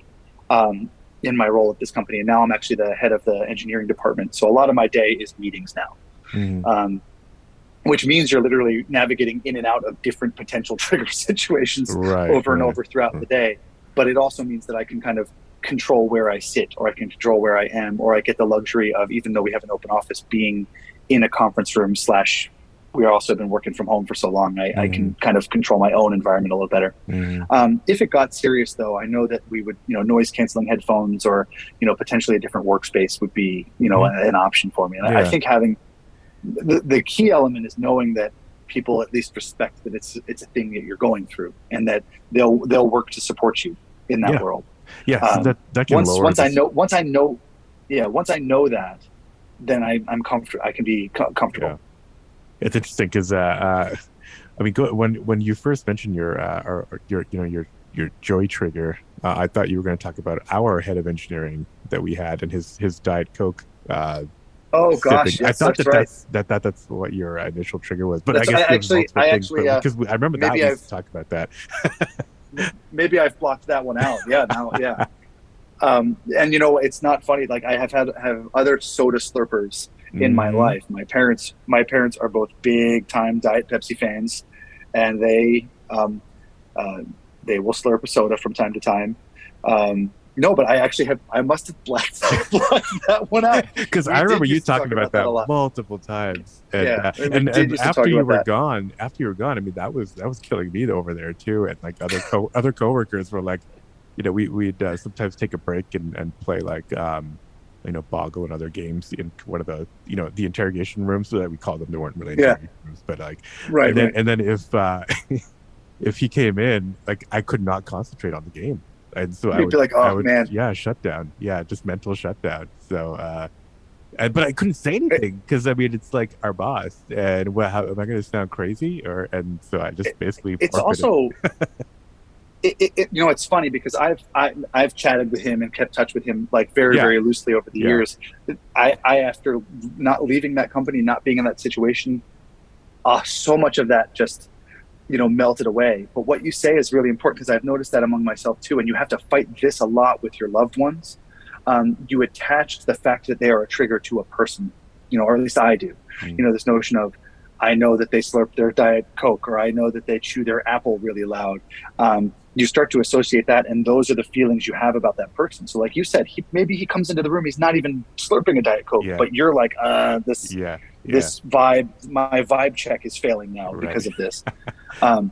in my role at this company, and now I'm actually the head of the engineering department. So a lot of my day is meetings now. Which means you're literally navigating in and out of different potential trigger situations over and over throughout the day. But it also means that I can kind of control where I sit, or I can control where I am, or I get the luxury of, even though we have an open office, being in a conference room / we also been working from home for so long. I can kind of control my own environment a little better. If it got serious, though, I know that we would, noise canceling headphones, or, potentially a different workspace would be, an option for me. And I think having the key element is knowing that people at least respect that it's a thing that you're going through, and that they'll work to support you in that world. So that can lower once I know that, then I'm comfortable. I can be comfortable. Yeah. It's interesting because when you first mentioned your joy trigger, I thought you were going to talk about our head of engineering that we had, and his Diet Coke. Oh gosh, yes, I thought that's what your initial trigger was, but I guess because I remember that we talked about that. Maybe I've blocked that one out. And it's not funny. Like, I have other soda slurpers in my Mm-hmm. life. My parents are both big time Diet Pepsi fans, and uh, they will slurp a soda from time to time. No, but I must have blacked, blacked that one out. Because I We did remember you used to talking talk about about that that a lot. multiple times, and Yeah, we did used to talk about that. after you were gone, I mean that was killing me over there too, and like other coworkers were like, we'd sometimes take a break and play like Boggle and other games in one of the the interrogation rooms, so that we called them. They weren't really Yeah, interrogation rooms, but like, right, right. and then if if he came in, like I could not concentrate on the game. And so You'd be like, I oh would, man. yeah, shut down. Yeah, just mental shutdown. So, but I couldn't say It, anything because I mean, it's like our boss. And what, how am I going to sound crazy? And so I just it, basically it's forfeited. also it's funny because I've chatted with him and kept touch with him like very Yeah. very loosely over the Yeah. years. I after not leaving that company, not being in that situation, so much of that just melted away. But what you say is really important because I've noticed that among myself too. And you have to fight this a lot with your loved ones. You attach the fact that they are a trigger to a person, or at least I do. Mm. This notion of I know that they slurp their Diet Coke, or I know that they chew their apple really loud. You start to associate that, and those are the feelings you have about that person. So, like you said, maybe he comes into the room, he's not even slurping a Diet Coke, Yeah. but you're like, this Yeah. Yeah. this vibe, my vibe check is failing now Right. because of this. Um,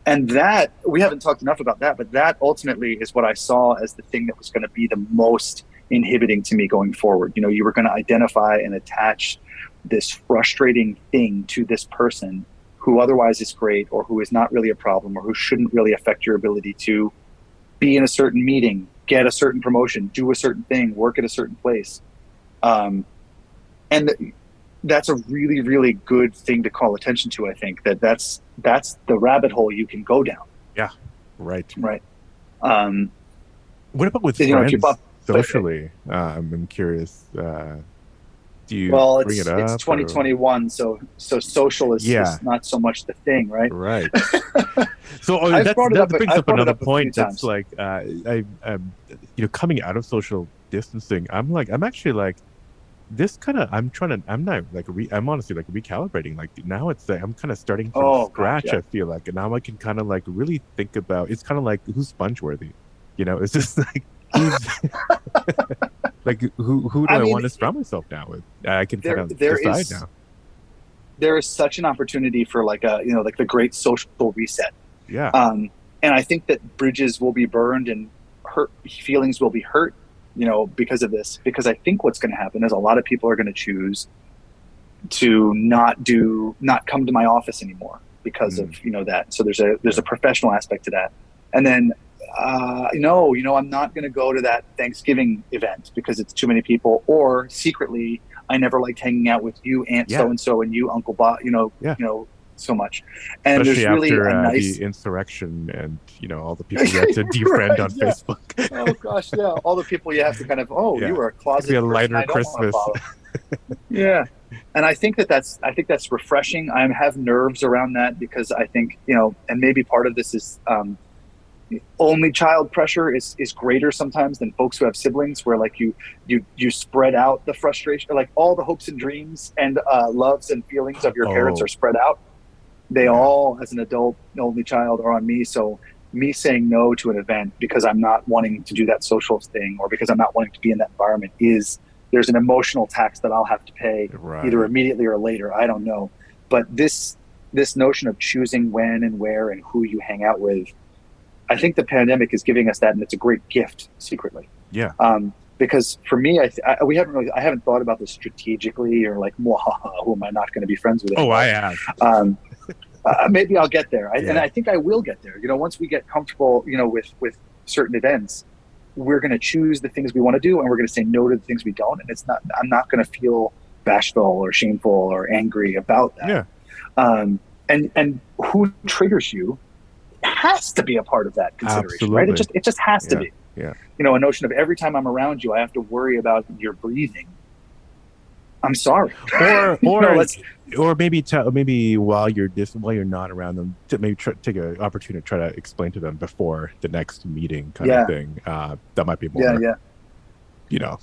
and that we haven't talked enough about that, but that ultimately is what I saw as the thing that was going to be the most inhibiting to me going forward. You were going to identify and attach this frustrating thing to this person who otherwise is great, or who is not really a problem, or who shouldn't really affect your ability to be in a certain meeting, get a certain promotion, do a certain thing, work at a certain place. Um, and that's a really really good thing to call attention to. I think that's the rabbit hole you can go down. Yeah. Right. Right. um What about with if you friends bump but socially? I'm curious. Do you well, bring it it's up or? 2021, so social is Yeah. not so much the thing, right? Right. So I've brought it that up brings I've up brought it another up a few point. That's times. like coming out of social distancing. I'm actually like this kind of. I'm not like I'm honestly like recalibrating. Like now it's like I'm kind of starting from Oh gosh, scratch. yeah. I feel like, and now I can kind of like really think about. It's kind of like who's sponge worthy. It's just like who's like who do I I mean, want to surround myself now with? I can kind there of there decide is now. there is such an opportunity for like like the great social reset. Yeah. And I think that bridges will be burned, and hurt feelings will be hurt, because of this. Because I think what's going to happen is a lot of people are going to choose to not come to my office anymore because of Mm, that. So there's a yeah. professional aspect to that. And then no, I'm not going to go to that Thanksgiving event because it's too many people. Or secretly, I never liked hanging out with you, Aunt Yeah. so and so, and you, Uncle Bob. Yeah. So much. And Especially there's really after a the nice. insurrection and all the people we had to You're defriend right. on Yeah. Facebook. Oh gosh. Yeah. All the people you have to kind of. Oh, you Yeah, were a it's gonna be closet a person. lighter I don't want to Christmas. follow. Yeah. And I think that's refreshing. I have nerves around that because I think, and maybe part of this is only child pressure is greater sometimes than folks who have siblings, where like you spread out the frustration, like all the hopes and dreams and loves and feelings of your parents are Oh, spread out. They yeah, all, as an adult only child, are on me. So me saying no to an event because I'm not wanting to do that social thing, or because I'm not wanting to be in that environment, is there's an emotional tax that I'll have to pay either right. immediately or later. I don't know. But this notion of choosing when and where and who you hang out with, I think the pandemic is giving us that, and it's a great gift secretly. Yeah. Because for me, I haven't thought about this strategically, or like, who am I not going to be friends with Oh, I anymore? have. Um, Maybe I'll get there, and Yeah. I think I will get there. Once we get comfortable, with certain events, we're going to choose the things we want to do, and we're going to say no to the things we don't. And it's not. I'm not going to feel bashful or shameful or angry about that. Yeah. And who triggers you has to be a part of that consideration, right? It Absolutely. just it just has to Yeah. be. Yeah. A notion of every time I'm around you, I have to worry about your breathing. I'm sorry. Or Let's. maybe while you're not around them, to maybe take an opportunity to try to explain to them before the next meeting, kind of Yeah, thing. That might be yeah, more yeah. you know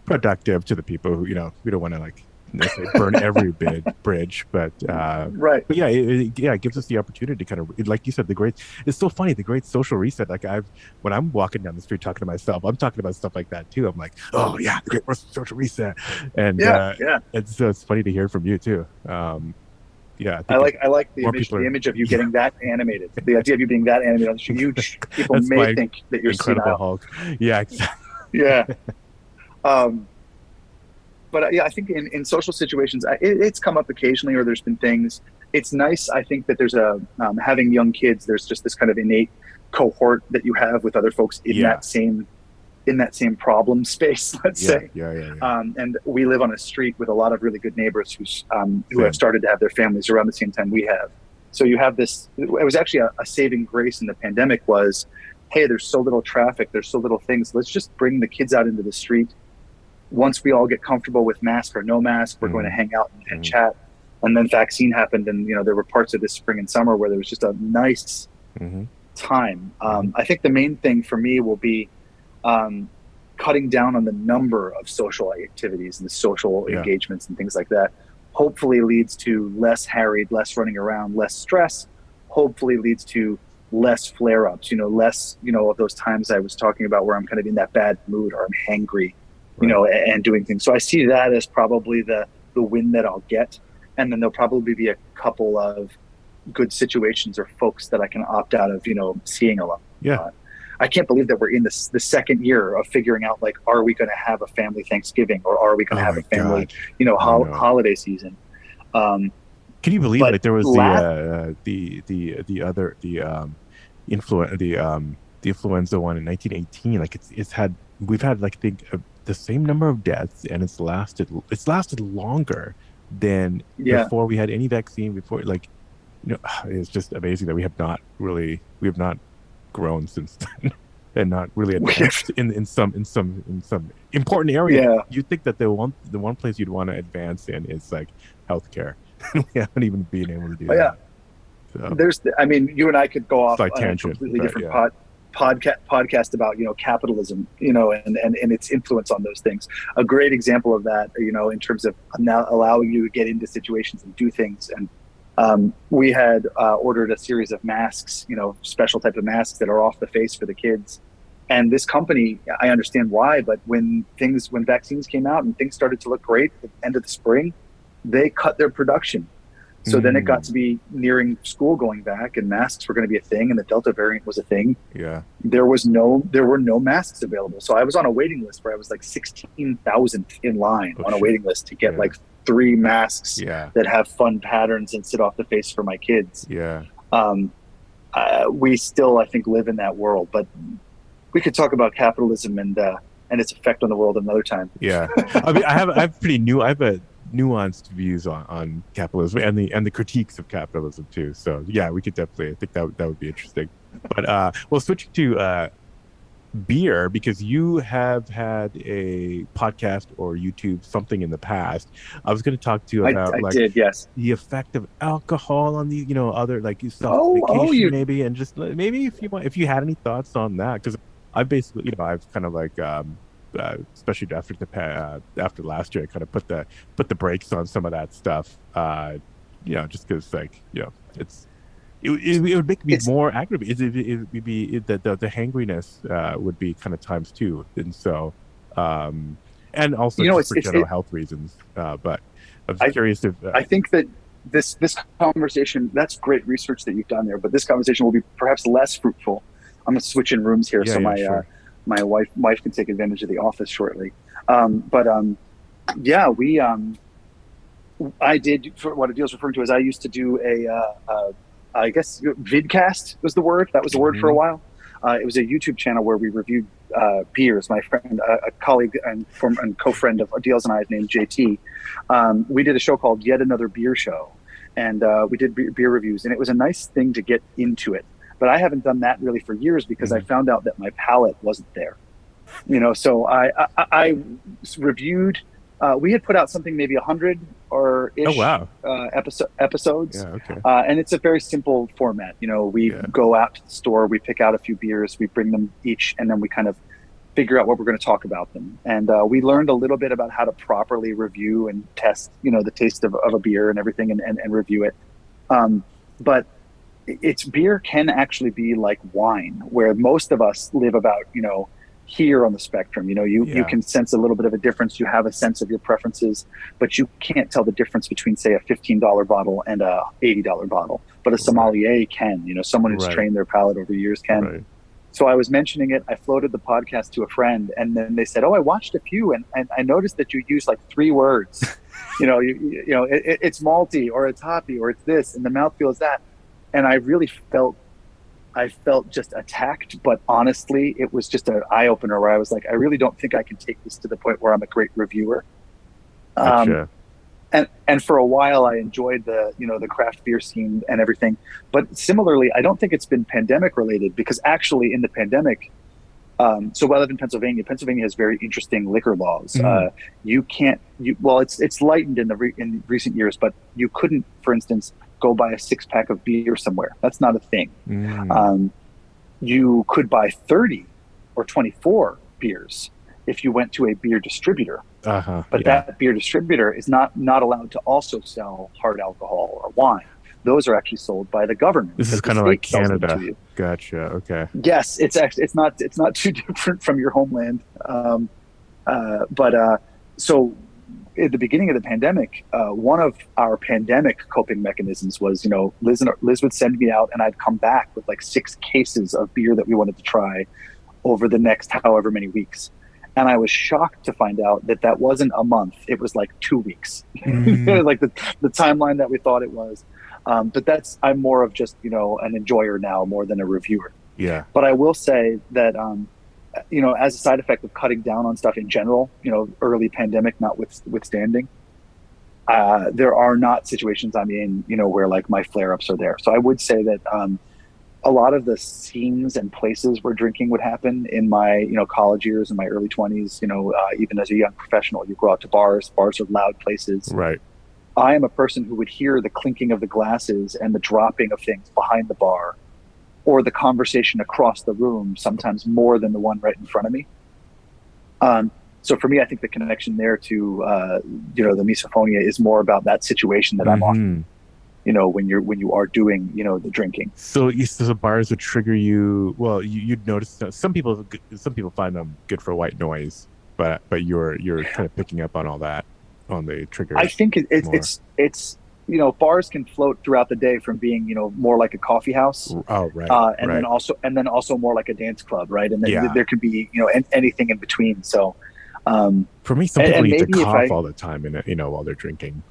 productive to the people who we don't want to like necessarily burn every bridge, Right. but yeah, it gives us the opportunity to kind of, like you said, it's so funny, the great social reset. Like when I'm walking down the street talking to myself, I'm talking about stuff like that too. I'm like, oh yeah, the great social reset. And, Yeah. Yeah. and so it's funny to hear from you too. Yeah, I I think if like more people the are, image of you yeah, getting that animated. The idea of you being that animated on the street, people that's may my think that you're Incredible senile. Hulk. Yeah, exactly. Yeah. Um, but yeah, I think in social situations, it's come up occasionally, or there's been things. It's nice. I think that there's having young kids. There's just this kind of innate cohort that you have with other folks Yeah, in that same problem space. Let's yeah, say, yeah, yeah, yeah. and we live on a street with a lot of really good neighbors who have Same. started to have their families around the same time we have. So you have this. It was actually a saving grace in the pandemic was, hey, there's so little traffic, there's so little things. Let's just bring the kids out into the street once we all get comfortable with mask or no mask, we're going to Hmm. hang out and Hmm. chat. And then vaccine happened, and there were parts of this spring and summer where there was just a nice Hmm. time. Hmm. I think the main thing for me will be um, cutting down on the number of social activities and the social Yeah, engagements and things like that. Hopefully, leads to less harried, less running around, less stress. Hopefully, leads to less flare ups. Less of those times I was talking about where I'm kind of in that bad mood or I'm hangry, right. and doing things. So I see that as probably the win that I'll get, and then there'll probably be a couple of good situations or folks that I can opt out of, seeing a lot. Yeah. I can't believe that we're in the second year of figuring out, like, are we going to have a family Thanksgiving, or are we going to Oh have a my family, God. I know. holiday season? Um, Can you believe but like there was last, the other the influenza one in 1918? Like it's had we've had like I think the same number of deaths, and it's lasted longer than yeah, before we had any vaccine. Before, like, it's just amazing that we have not grown since then, and not really advanced in some important area. yeah, You'd think that the one place you'd want to advance in is like healthcare. We haven't even been able to do oh yeah. that. So I mean, you and I could go off slight on a tangent, completely but different yeah, podcast about capitalism, and its influence on those things. A great example of that, in terms of now allowing you to get into situations and do things. And we had ordered a series of masks, special type of masks that are off the face for the kids. And this company, I understand why, but when vaccines came out and things started to look great at the end of the spring, they cut their production. So then it got mm, to be nearing school going back, and masks were going to be a thing, and the Delta variant was a thing. yeah. There were no masks available. So I was on a waiting list where I was like 16,000th in line Oh on a shit. waiting list to get Yeah, like 3 masks yeah, that have fun patterns and sit off the face for my kids. yeah, Um, we still, I think, live in that world, but we could talk about capitalism and its effect on the world another time. yeah. I mean, I have a nuanced views on capitalism and the critiques of capitalism too. So yeah, we could definitely. I think that would be interesting. But well, switching to beer, because you have had a podcast or YouTube something in the past. I was going to talk to you about I like did, yes. the effect of alcohol on the other, like, self Oh, medication you maybe, and just maybe if you had any thoughts on that, because I basically, I've kind of like especially after after last year, I kind of put the brakes on some of that stuff, just because, like, it would make me it's more aggravated. It would be the hangriness would be kind of times two, and so and also just it's for general health reasons. But I was I curious if I think that this conversation, that's great research that you've done there, but this conversation will be perhaps less fruitful. I'm going to switch in rooms here yeah, so yeah, my sure. my wife can take advantage of the office shortly. But yeah, we I did, for what Adil's referring to, as I used to do I guess vidcast was the word. That was the word for a Hmm. while. It was a YouTube channel where we reviewed beers. My friend, a colleague and co-friend of Adil's and I, named JT, we did a show called Yet Another Beer Show, and we did beer reviews, and it was a nice thing to get into it. But I haven't done that really for years because I Hmm. found out that my palate wasn't there. So I reviewed. We had put out something maybe 100 or Oh ish wow. episodes, Yeah. Okay. and it's a very simple format. We Yeah. go out to the store, we pick out a few beers, we bring them each, and then we kind of figure out what we're going to talk about them. And we learned a little bit about how to properly review and test, the taste of a beer and everything, and review it. But its beer can actually be like wine, where most of us live about, here on the spectrum. You can sense a little bit of a difference. You have a sense of your preferences, but you can't tell the difference between, say, a $15 bottle and a $80 bottle. But a sommelier can, someone who's trained their palate over years can. Right. So I was mentioning it. I floated the podcast to a friend, and then they said, "Oh, I watched a few, and I noticed that you use like 3 words. It's malty, or it's hoppy, or it's this, and the mouthfeel is that." And I felt just attacked, but honestly, it was just an eye opener where I was like, I really don't think I can take this to the point where I'm a great reviewer. Gotcha. And for a while, I enjoyed the craft beer scene and everything. But similarly, I don't think it's been pandemic related, because actually in the pandemic, so I live in Pennsylvania. Pennsylvania has very interesting liquor laws. You can't, it's lightened in recent years, but you couldn't, for instance, go buy a 6-pack of beer somewhere. That's not a thing. You could buy 30 or 24 beers if you went to a beer distributor. But that beer distributor is not allowed to also sell hard alcohol or wine. Those are actually sold by the government. This is kind of like Canada. Gotcha. Okay. Yes, it's not too different from your homeland. So at the beginning of the pandemic, one of our pandemic coping mechanisms was, Liz would send me out, and I'd come back with like 6 cases of beer that we wanted to try over the next however many weeks. And I was shocked to find out that wasn't a month. It was like 2 weeks, like the timeline that we thought it was. But I'm more of just, an enjoyer now more than a reviewer. Yeah. But I will say that, as a side effect of cutting down on stuff in general, early pandemic notwithstanding, there are not situations I'm in, where like my flare-ups are there. So I would say that a lot of the scenes and places where drinking would happen in my, college years, in my early 20s, even as a young professional, you go out to bars. Bars are loud places. Right. I am a person who would hear the clinking of the glasses and the dropping of things behind the bar, or the conversation across the room, sometimes more than the one right in front of me. So for me, I think the connection there to, the misophonia is more about that situation that I'm on, when you are doing, the drinking. So bars would trigger you. Well, you'd notice that some people find them good for white noise, but you're kind of picking up on all that, on the triggers. I think it's bars can float throughout the day from being, more like a coffee house. Oh, right. Then also more like a dance club, right? And then there could be, anything in between. So, for me, some people need to cough all the time, while they're drinking,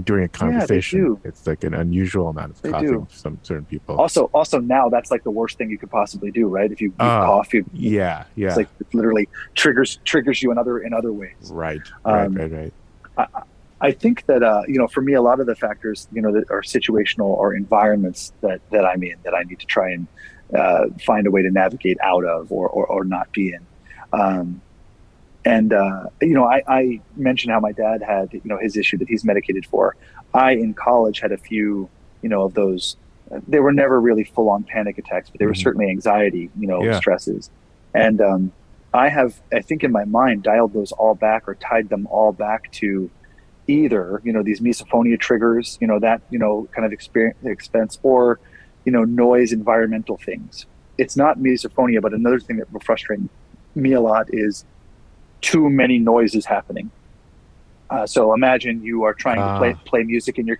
during a conversation. It's like an unusual amount of coughing for some certain people. Also now that's like the worst thing you could possibly do, right? If you cough, it's like it literally triggers you in other ways. Right. I think that, for me, a lot of the factors, that are situational or environments that I'm in, that I need to try and find a way to navigate out of or not be in. I mentioned how my dad had, his issue that he's medicated for. I, in college, had a few, of those. They were never really full on panic attacks, but they were certainly anxiety, stresses. And I think in my mind, dialed those all back, or tied them all back to either, these misophonia triggers, that, kind of expense, or, noise, environmental things. It's not misophonia, but another thing that will frustrate me a lot is too many noises happening. So imagine you are trying to play music in your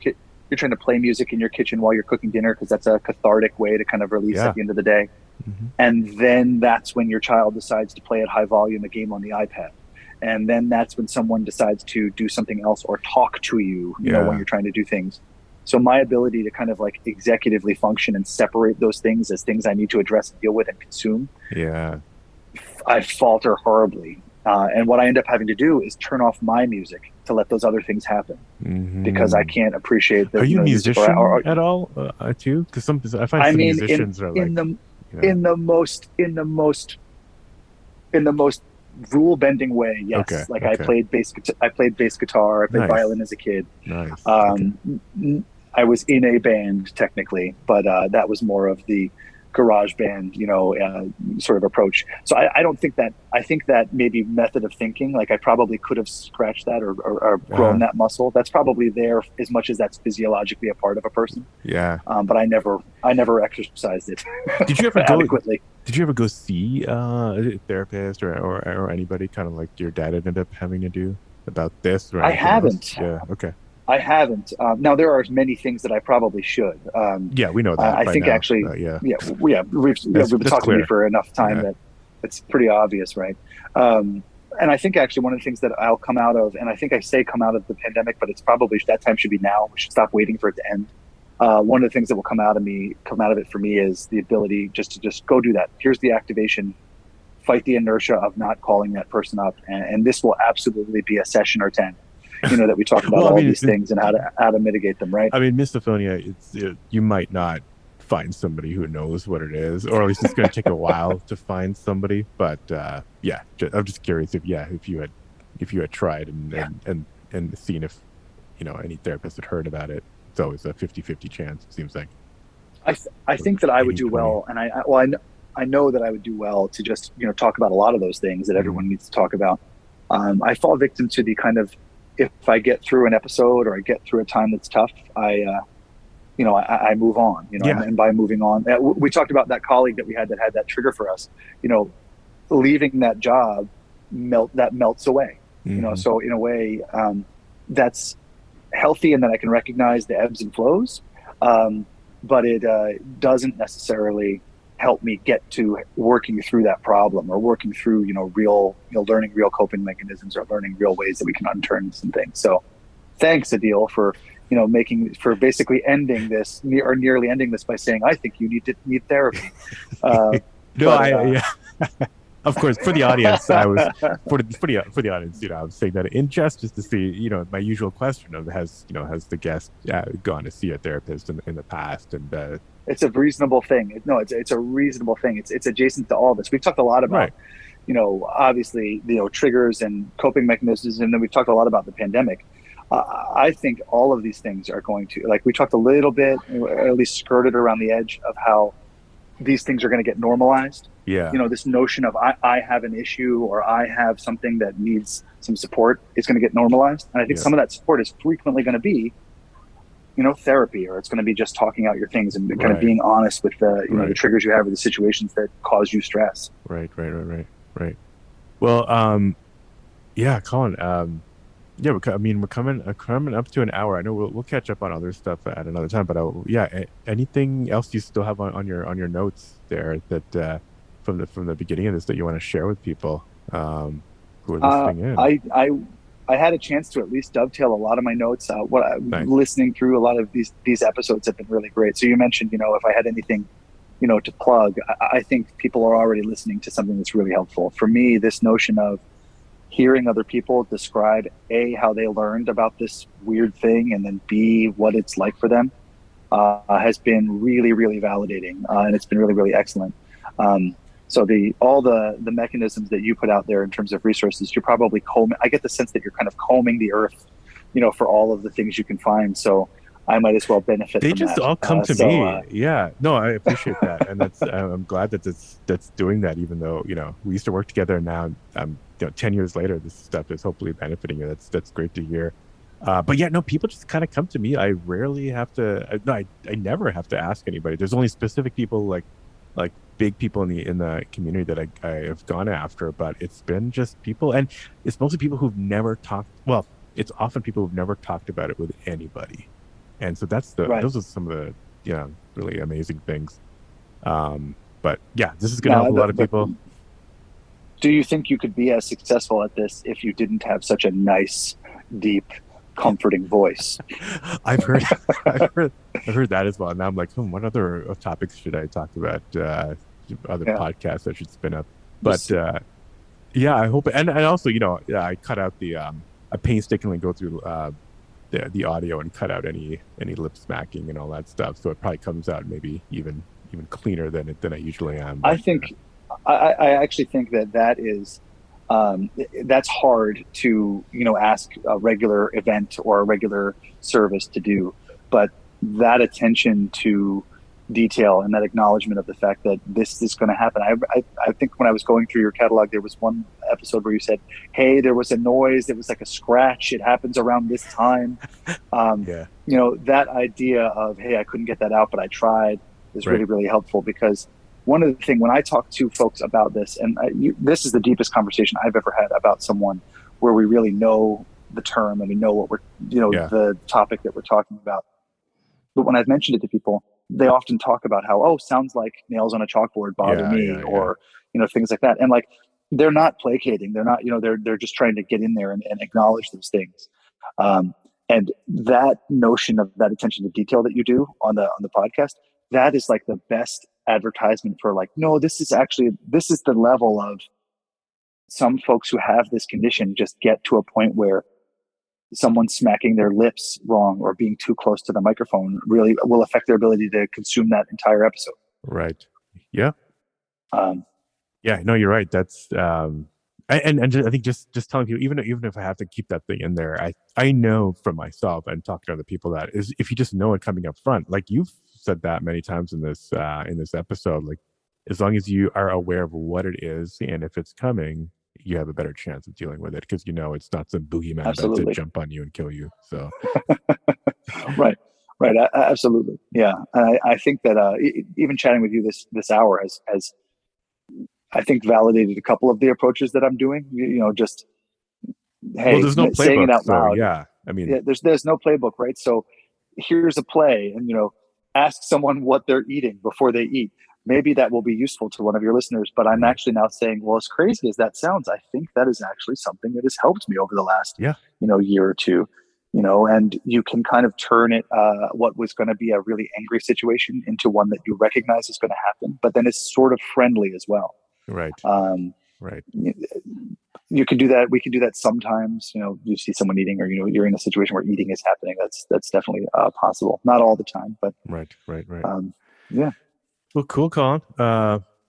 you're trying to play music in your kitchen while you're cooking dinner, because that's a cathartic way to kind of release at the end of the day. And then that's when your child decides to play at high volume a game on the iPad. And then that's when someone decides to do something else or talk to you, when you're trying to do things. So my ability to kind of like executively function and separate those things as things I need to address and deal with and consume. I falter horribly. And what I end up having to do is turn off my music to let those other things happen, because I can't appreciate that. Are you a musician at all, too? Because I find some musicians are like in the most rule bending way. Yes. Okay. I played bass guitar. I played violin as a kid. Nice. I was in a band technically, but that was more of the garage band, sort of approach. So I don't think that, I think that maybe method of thinking, like I probably could have scratched that or grown that muscle. That's probably there as much as that's physiologically a part of a person. Yeah. But I never exercised it Did you ever go? adequately. Did you ever go see a therapist or anybody kind of like your dad ended up having to do about this or I anything else? haven't. Yeah. Okay. I haven't. Now there are many things that I probably should. Yeah, we know that I by think now. actually, Yeah, we've been that's talking to me clear. for enough time Yeah. that it's pretty obvious, right? Um, and I think actually one of the things that I'll come out of, and I think I say come out of the pandemic, but it's probably that time should be now. We should stop waiting for it to end. One of the things that will come out of it for me is the ability just go do that. Here's the activation. Fight the inertia of not calling that person up, and this will absolutely be a session or 10. That we talk about Well, I all mean, these things and how to mitigate them, right? misophonia. You might not find somebody who knows what it is, or at least it's going to take a while to find somebody. But yeah, I'm just curious if you had tried Yeah. and seen if any therapist had heard about it. It's always a 50-50 chance. It seems like I think that I would do 80-20. well, and I know that I would do well to just talk about a lot of those things that Mhm. everyone needs to talk about. I fall victim to the kind of, if I get through an episode or I get through a time that's tough, I move on. Yeah. And by moving on, we talked about that colleague that we had that had that trigger for us. Leaving that job melts away. Hmm. So in a way, that's healthy, and that I can recognize the ebbs and flows. But it doesn't necessarily help me get to working through that problem or working through learning real coping mechanisms or learning real ways that we can unturn some things. So thanks, Adil, for basically ending this or nearly ending this by saying I think you need therapy. No, But yeah. Of course, for the audience, I was for the audience. I was saying that in jest just to see, my usual question of has the guest gone to see a therapist in the past, and it's a reasonable thing. No, it's a reasonable thing. It's adjacent to all of this. We've talked a lot about, right, obviously, triggers and coping mechanisms, and then we've talked a lot about the pandemic. I think all of these things are going to, like we talked a little bit, or at least skirted around the edge of how these things are going to get normalized. yeah, This notion of I have an issue or I have something that needs some support is going to get normalized. And I think yeah, some of that support is frequently going to be, therapy, or it's going to be just talking out your things and kind of right, being honest with the, the right, triggers you have or the situations that cause you stress. right. Well, yeah, Colin, yeah, we're coming up to an hour. I know we'll catch up on other stuff at another time, but yeah, anything else you still have on your notes there that from the beginning of this that you want to share with people who are Uh, listening in? I had a chance to at least dovetail a lot of my notes. Nice. Listening through a lot of these episodes have been really great. So you mentioned, if I had anything, to plug, I think people are already listening to something that's really helpful. For me, this notion of hearing other people describe A, how they learned about this weird thing, and then B, what it's like for them, has been really, really validating. And it's been really, really excellent. So all the mechanisms that you put out there in terms of resources, you're probably combing. I get the sense that you're kind of combing the earth, for all of the things you can find. So I might as well benefit They from just that. all come to me. Yeah, no, I appreciate that, and I'm glad that that's doing that. Even though we used to work together, and now 10 years later, this stuff is hopefully benefiting you. That's great to hear. But yeah, no, people just kind of come to me. I rarely have to. No, I never have to ask anybody. There's only specific people like big people in the community that I have gone after, but it's been just people, and it's mostly people who've never talked. Well, it's often people who've never talked about it with anybody, and so Right. those are some of the really amazing things. But yeah, this is gonna help Now, a lot of people. do you think you could be as successful at this if you didn't have such a nice, deep, comforting voice? I've heard, I've heard that as well. Now I'm like, what other topics should I talk about? Other Yeah. podcasts I should spin up. But yeah, I hope, and also, I cut out I painstakingly go through the audio and cut out any lip smacking and all that stuff, so it probably comes out maybe even cleaner than I usually am. I think, I actually think that is, that's hard to, ask a regular event or a regular service to do, but that attention to detail and that acknowledgement of the fact that this is going to happen. I think when I was going through your catalog, there was one episode where you said, "Hey, there was a noise. It was like a scratch. It happens around this time." Um, Yeah. that idea of, "Hey, I couldn't get that out, but I tried," is Right. really, really helpful because one of the things when I talk to folks about this, and this is the deepest conversation I've ever had about someone where we really know the term and we know what Yeah. the topic that we're talking about. But when I've mentioned it to people, they often talk about how, oh, sounds like nails on a chalkboard bother Yeah. me, Yeah. Yeah. or things like that. And like they're not placating. They're not, they're just trying to get in there and acknowledge those things. Um, and that notion of that attention to detail that you do on the podcast, that is like the best advertisement for like, no, this is the level of some folks who have this condition just get to a point where someone smacking their lips wrong or being too close to the microphone really will affect their ability to consume that entire episode. Right. Yeah. Um, Yeah. No, you're right. That's and just, I think just telling people, even if I have to keep that thing in there, I know from myself and talking to other people that is if you just know it coming up front, like you've said that many times in this episode, like as long as you are aware of what it is and if it's coming, you have a better chance of dealing with it because it's not some boogeyman about to Absolutely. jump on you and kill you. So Right. Right. Absolutely. Yeah. I think that even chatting with you this hour has I think validated a couple of the approaches that I'm doing. Just well, hey, there's no saying it playbook, out so loud. yeah. I mean, Yeah, there's no playbook, right? So here's a play, and ask someone what they're eating before they eat. Maybe that will be useful to one of your listeners. But I'm right. actually now saying, well, as crazy as that sounds, I think that is actually something that has helped me over the last Yeah. year or two. And you can kind of turn it, what was going to be a really angry situation into one that you recognize is going to happen, but then it's sort of friendly as well. Right. Um, Right. you can do that. We can do that sometimes. You see someone eating, or you're in a situation where eating is happening. That's definitely possible. Not all the time, but Right. Right. Right. um, yeah, Well, cool, Colin.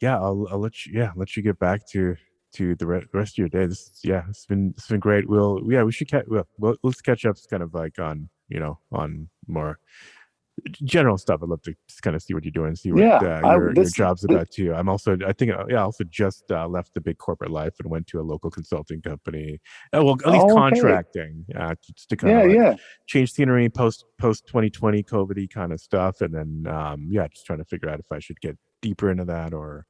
Yeah, I'll let you get back to the rest of your day. It's been great. We should let's catch up. Kind of like on on more general stuff. I'd love to just kind of see what you're doing, see what yeah. your job's about too. I think I also just left the big corporate life and went to a local consulting company. Well, at least Oh, okay. contracting, just to kind Yeah, of like yeah. change scenery post 2020 COVID kind of stuff, and then just trying to figure out if I should get deeper into that or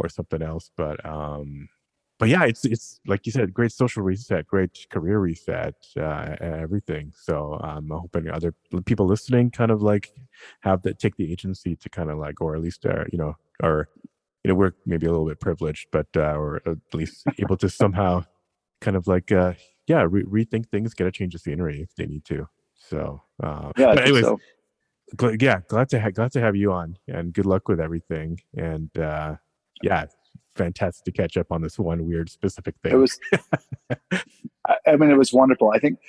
something else. But yeah, it's like you said, great social reset, great career reset, everything. So I'm hoping other people listening kind of like have that take the agency to kind of like, or at least or we're maybe a little bit privileged, but or at least able to somehow kind of like rethink things, get a change of scenery if they need to. So, Yeah, I but think anyways, so. glad to have you on, and good luck with everything. And yeah, fantastic to catch up on this one weird specific It thing. was. I mean, it was wonderful. I think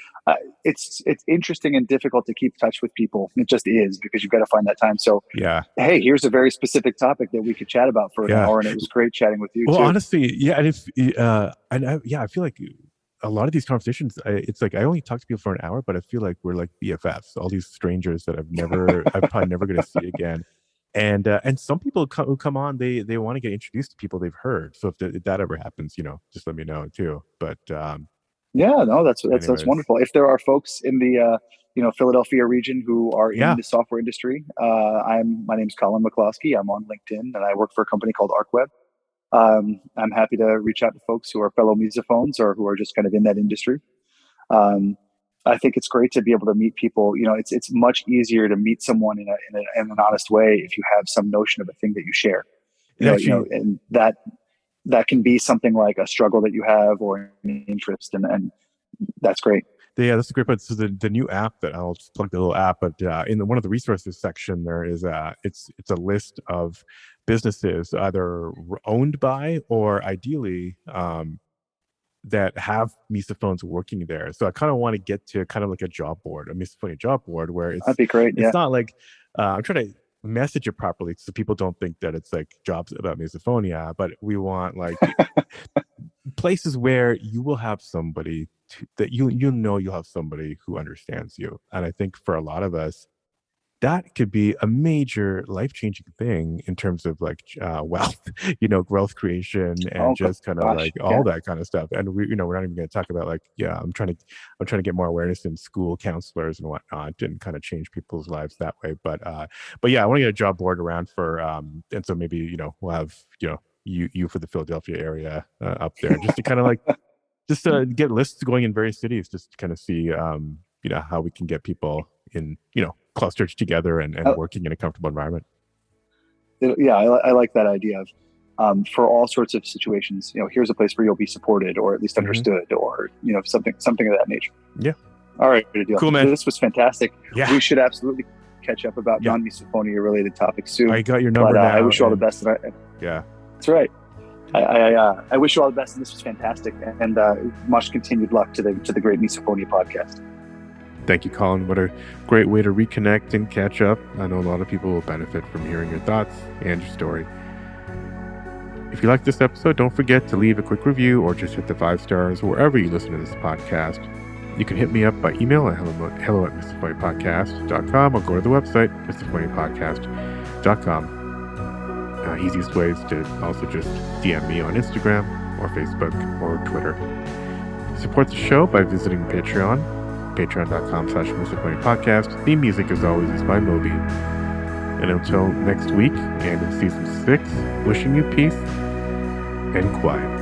it's interesting and difficult to keep touch with people. It just is because you've got to find that time. So, Yeah, hey, here's a very specific topic that we could chat about for an yeah. hour, and it was great chatting with you Well, too. honestly, yeah, and if yeah, I feel like a lot of these conversations, it's like I only talk to people for an hour, but I feel like we're like BFFs, all these strangers that I'm probably never going to see again. And some people who come on, they want to get introduced to people they've heard. So if that ever happens, just let me know too. But Yeah, no, that's anyways, wonderful. If there are folks in the Philadelphia region who are in yeah, the software industry, my name's Colin McCloskey. I'm on LinkedIn, and I work for a company called ArcWeb. I'm happy to reach out to folks who are fellow misophones or who are just kind of in that industry. Um, I think it's great to be able to meet people. It's much easier to meet someone in an honest way if you have some notion of a thing that you share. it actually, And that can be something like a struggle that you have or an interest, and that's great. yeah, that's a great point. So the new app that I'll just plug the little app, but in one of the resources section, there is it's a list of businesses either owned by or ideally that have misophones working there. So I kind of want to get to kind of like a job board, a misophonia job board, where That'd be great. it's Yeah. not like I'm trying to message it properly so people don't think that it's like jobs about misophonia, but we want like places where you will have somebody that you'll have somebody who understands you. And I think for a lot of us, that could be a major life-changing thing in terms of like wealth, wealth creation and Oh just kind of gosh, like all yeah. that kind of stuff. And we're not even going to talk about like, yeah, I'm trying to get more awareness in school counselors and whatnot and kind of change people's lives that way. But yeah, I want to get a job board around for, and so maybe, we'll have, you for the Philadelphia area up there just to kind of like, just to get lists going in various cities, just to kind of see, how we can get people in, clustered together and Uh, working in a comfortable environment. yeah, I like that idea of for all sorts of situations. Here's a place where you'll be supported, or at least Hmm. understood, or something of that nature. Yeah. All right, good deal. Cool, man. This was fantastic. Yeah. We should absolutely catch up about Yeah. non-misophonia related topics soon. I got your number But now. I wish you all the best. Yeah. That's right. I wish you all the best, and this was fantastic. And much continued luck to the Great Misophonia podcast. Thank you, Colin. What a great way to reconnect and catch up. I know a lot of people will benefit from hearing your thoughts and your story. If you like this episode, don't forget to leave a quick review or just hit the 5 stars wherever you listen to this podcast. You can hit me up by email at hello@misophoniapodcast.com or go to the website, misophoniapodcast.com. Easiest ways to also just DM me on Instagram or Facebook or Twitter. Support the show by visiting Patreon, patreon.com/misophoniapodcast. Theme music, as always, is by Moby. And until next week and in season 6, wishing you peace and quiet.